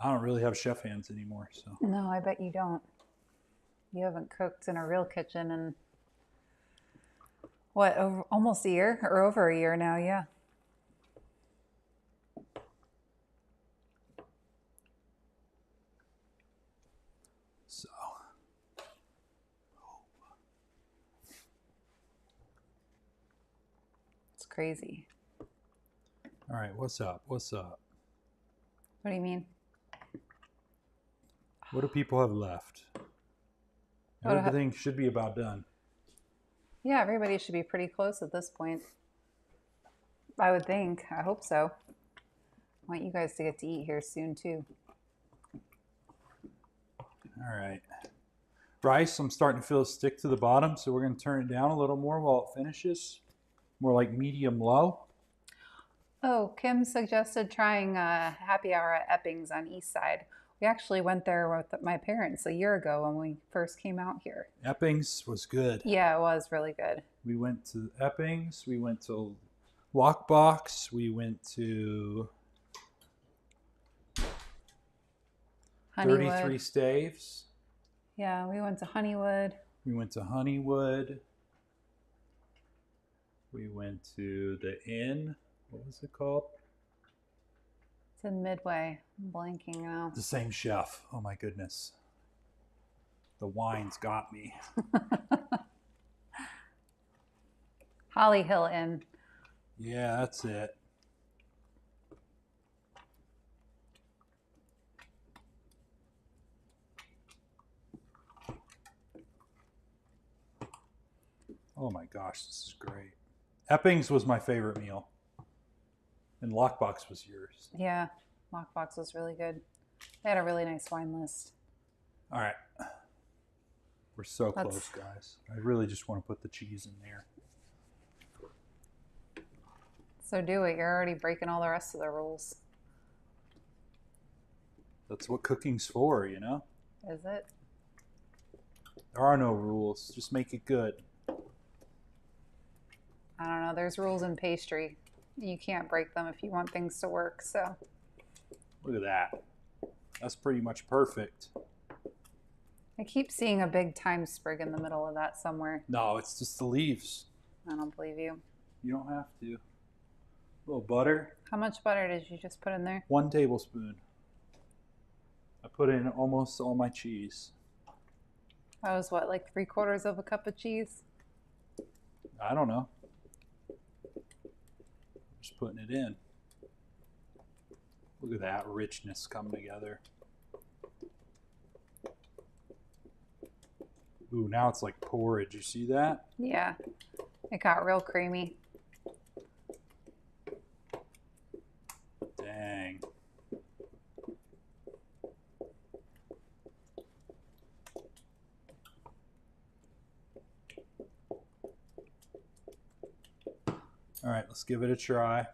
I don't really have chef hands anymore, so. No, I bet you don't. You haven't cooked in a real kitchen in what, almost a year or over a year now, yeah. So, crazy. All right, what's up? What's up? What do you mean? What do people have left? Everything should be about done. Yeah, everybody should be pretty close at this point. I would think. I hope so. I want you guys to get to eat here soon, too. All right. Rice, I'm starting to feel it stick to the bottom, so we're going to turn it down a little more while it finishes. More like medium low. Oh, Kim suggested trying happy hour at Epping's on East Side. We actually went there with my parents a year ago when we first came out here. Epping's was good. Yeah, it was really good. We went to Epping's. We went to Lockbox. We went to Honeywood. 33 Staves. Yeah, we went to Honeywood. We went to Honeywood. We went to the Inn. What was it called? It's in Midway. I'm blanking now. The same chef. Oh my goodness. The wine's got me. Holly Hill Inn. Yeah, that's it. Oh my gosh, this is great. Epping's was my favorite meal. And Lockbox was yours. Yeah, Lockbox was really good. They had a really nice wine list. All right. We're so close, guys. I really just want to put the cheese in there. So do it. You're already breaking all the rest of the rules. That's what cooking's for, you know? Is it? There are no rules. Just make it good. I don't know. There's rules in pastry. You can't break them if you want things to work, so. Look at that. That's pretty much perfect. I keep seeing a big thyme sprig in the middle of that somewhere. No, it's just the leaves. I don't believe you. You don't have to. A little butter. How much butter did you just put in there? 1 tablespoon. I put in almost all my cheese. That was what, like 3/4 of a cup of cheese? I don't know. Just putting it in. Look at that richness coming together. Ooh, now it's like porridge. You see that? Yeah. It got real creamy. Dang. All right, let's give it a try.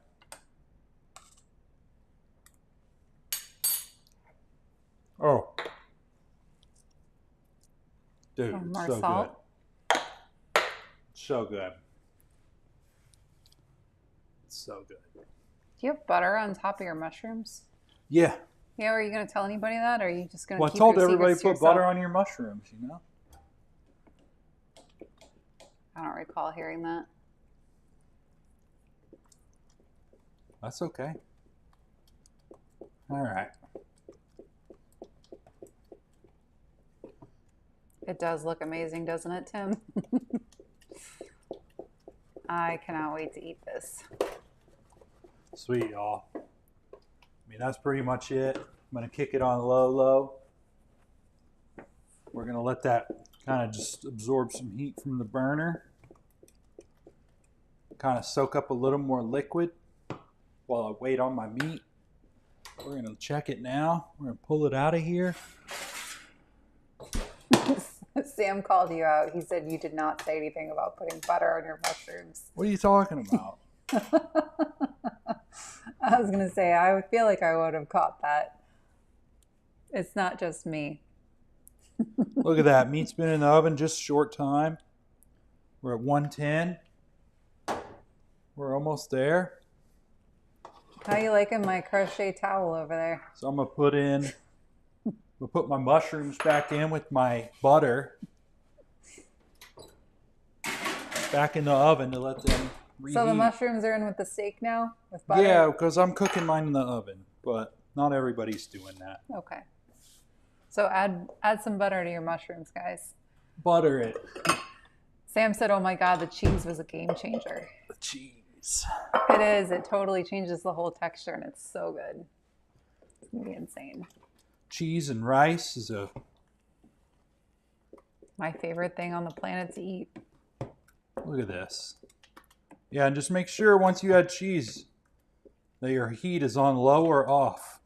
Oh. Dude, Oh, it's more so salt? good. So good. It's so good. Do you have butter on top of your mushrooms? Yeah. Yeah, are you going to tell anybody that, or are you just going to Well, I keep told your everybody secrets to to put butter yourself? on your mushrooms, you know? I don't recall hearing that. That's okay. All right. It does look amazing, doesn't it, Tim? I cannot wait to eat this. Sweet, y'all. I mean, that's pretty much it. I'm going to kick it on low. We're going to let that kind of just absorb some heat from the burner. Kind of soak up a little more liquid while I wait on my meat. We're going to check it now. We're going to pull it out of here. Sam called you out. He said you did not say anything about putting butter on your mushrooms. What are you talking about? I was going to say, I feel like I would have caught that. It's not just me. Look at that. Meat's been in the oven just a short time. We're at 110. We're almost there. How you liking my crochet towel over there? So I'm going to put my mushrooms back in with my butter. Back in the oven to let them reheat. So the mushrooms are in with the steak now? With butter? Yeah, because I'm cooking mine in the oven, but not everybody's doing that. Okay. So add some butter to your mushrooms, guys. Butter it. Sam said, oh my God, the cheese was a game changer. The cheese. cheese. It is. It totally changes the whole texture, and it's so good. It's gonna be insane. Cheese and rice is My favorite thing on the planet to eat. look at this. Yeah, and just make sure once you add cheese that your heat is on low or off.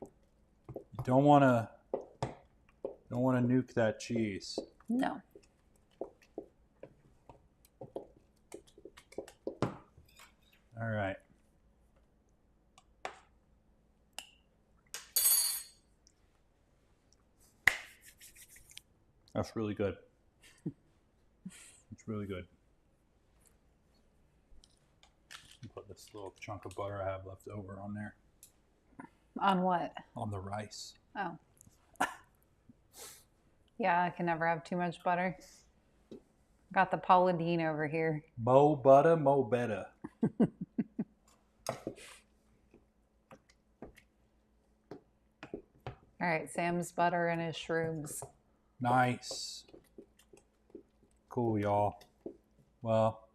You don't want to nuke that cheese. No. All right. That's really good. It's really good. Put this little chunk of butter I have left over on there. On what? On the rice. Oh. Yeah, I can never have too much butter. Got the Paula Deen over here. Mo butter, mo better. All right, Sam's butter and his shrooms. Nice. Cool, y'all. Well,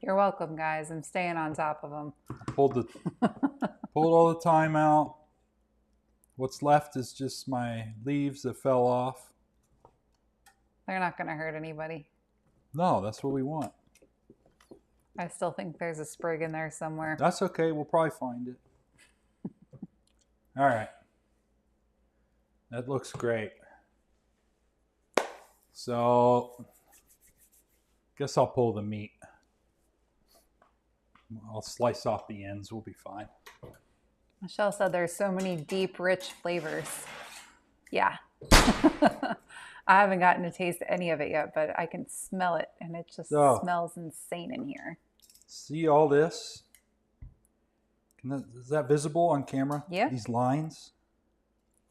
you're welcome, guys. I'm staying on top of them. I pulled all the time out. What's left is just my leaves that fell off. They're not going to hurt anybody. No, that's what we want. I still think there's a sprig in there somewhere. That's okay. We'll probably find it. All right. That looks great. So, guess I'll pull the meat. I'll slice off the ends. We'll be fine. Michelle said there's so many deep, rich flavors. Yeah. I haven't gotten to taste any of it yet, but I can smell it, and it just smells insane in here. See all this? Is that visible on camera? Yeah. These lines?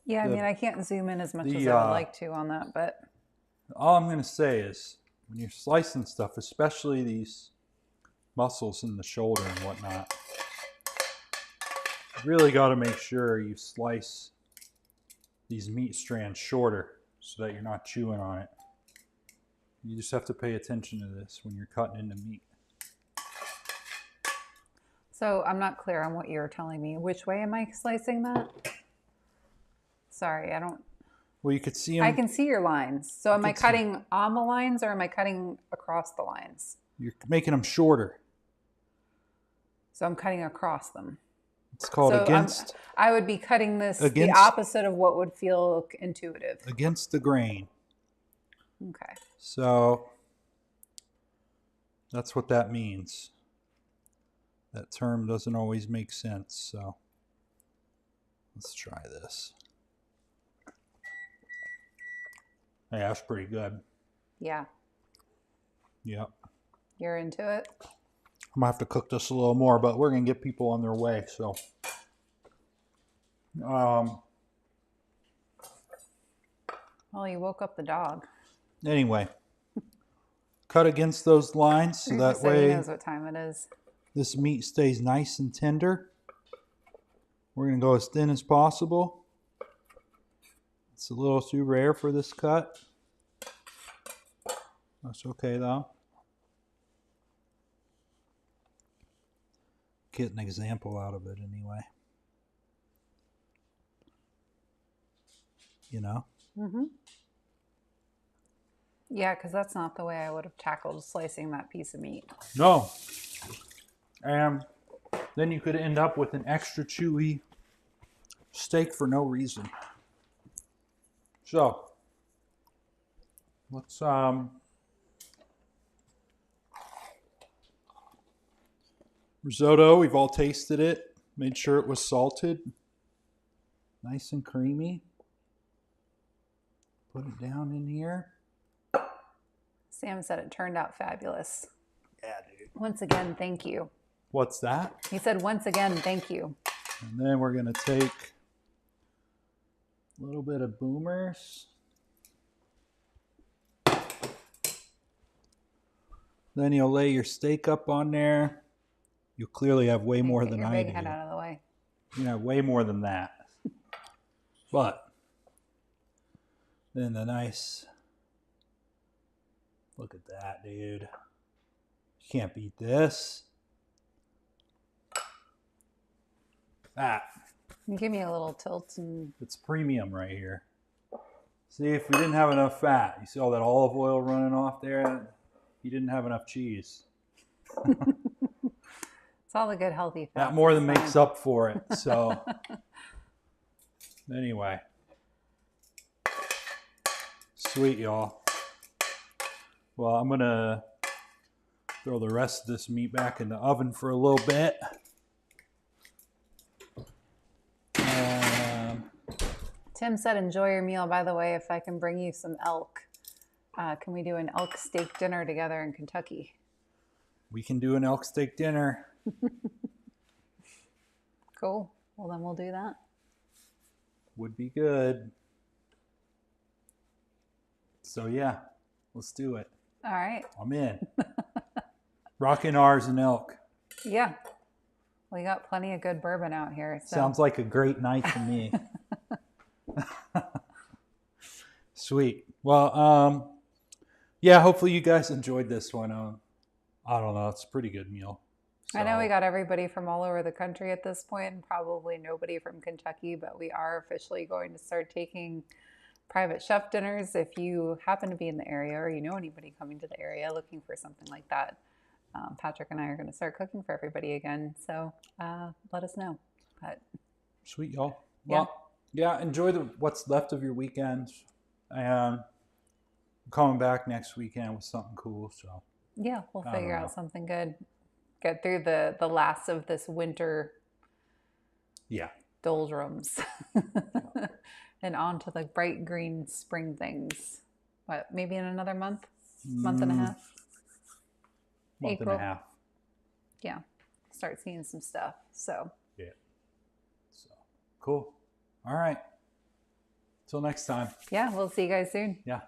Yeah, I mean, I can't zoom in as much as I would like to on that, but... All I'm going to say is, when you're slicing stuff, especially these muscles in the shoulder and whatnot, you really got to make sure you slice these meat strands shorter so that you're not chewing on it. You just have to pay attention to this when you're cutting into meat. So I'm not clear on what you're telling me. Which way am I slicing that? Sorry, I don't... Well, you could see them. I can see your lines. So am I cutting on the lines or am I cutting across the lines? You're making them shorter. So I'm cutting across them. It's called against. I would be cutting this the opposite of what would feel intuitive. Against the grain. Okay. So that's what that means. That term doesn't always make sense. So let's try this. Hey, that's pretty good. Yeah. Yep. You're into it? I'm going to have to cook this a little more, but we're going to get people on their way. So, well, you woke up the dog. Anyway, cut against those lines so that way he knows what time it is. This meat stays nice and tender. We're going to go as thin as possible. It's a little too rare for this cut. That's okay though. Get an example out of it anyway. You know? Mm-hmm. Yeah, because that's not the way I would have tackled slicing that piece of meat. No. And then you could end up with an extra chewy steak for no reason. So, let's risotto, we've all tasted it. Made sure it was salted. Nice and creamy. Put it down in here. Sam said it turned out fabulous. Yeah, dude. Once again, thank you. What's that? He said, once again, thank you. And then we're going to take a little bit of boomers. Then you'll lay your steak up on there. You clearly have way more than I do. Get your big head out of the way. You have way more than that. But then the nice, look at that, dude. You can't beat this. That. Give me a little tilt and It's premium right here. See, if we didn't have enough fat, you see all that olive oil running off there? You didn't have enough cheese. it's all the good healthy fat. That more than makes up for it. So, anyway. Sweet, y'all. Well, I'm going to throw the rest of this meat back in the oven for a little bit. Tim said, enjoy your meal. By the way, if I can bring you some elk, can we do an elk steak dinner together in Kentucky? We can do an elk steak dinner. Cool. Well, then we'll do that. Would be good. So, yeah, let's do it. All right. I'm in. Rockin' R's and elk. Yeah. We got plenty of good bourbon out here. So. Sounds like a great night to me. Sweet. Well, yeah, hopefully you guys enjoyed this one. I don't know. It's a pretty good meal. So. I know we got everybody from all over the country at this point, and probably nobody from Kentucky, but we are officially going to start taking private chef dinners. If you happen to be in the area or you know anybody coming to the area looking for something like that, Patrick and I are going to start cooking for everybody again. So let us know. But sweet, y'all. Well, yeah, enjoy what's left of your weekends. And I'm coming back next weekend with something cool. So yeah, we'll figure out something good. Get through the last of this winter. Yeah. Doldrums. And on to the bright green spring things. What, maybe in another month? Month and a half? Month April. And a half. Yeah. Start seeing some stuff. So. Yeah. So, cool. All right. Till next time. Yeah, we'll see you guys soon. Yeah.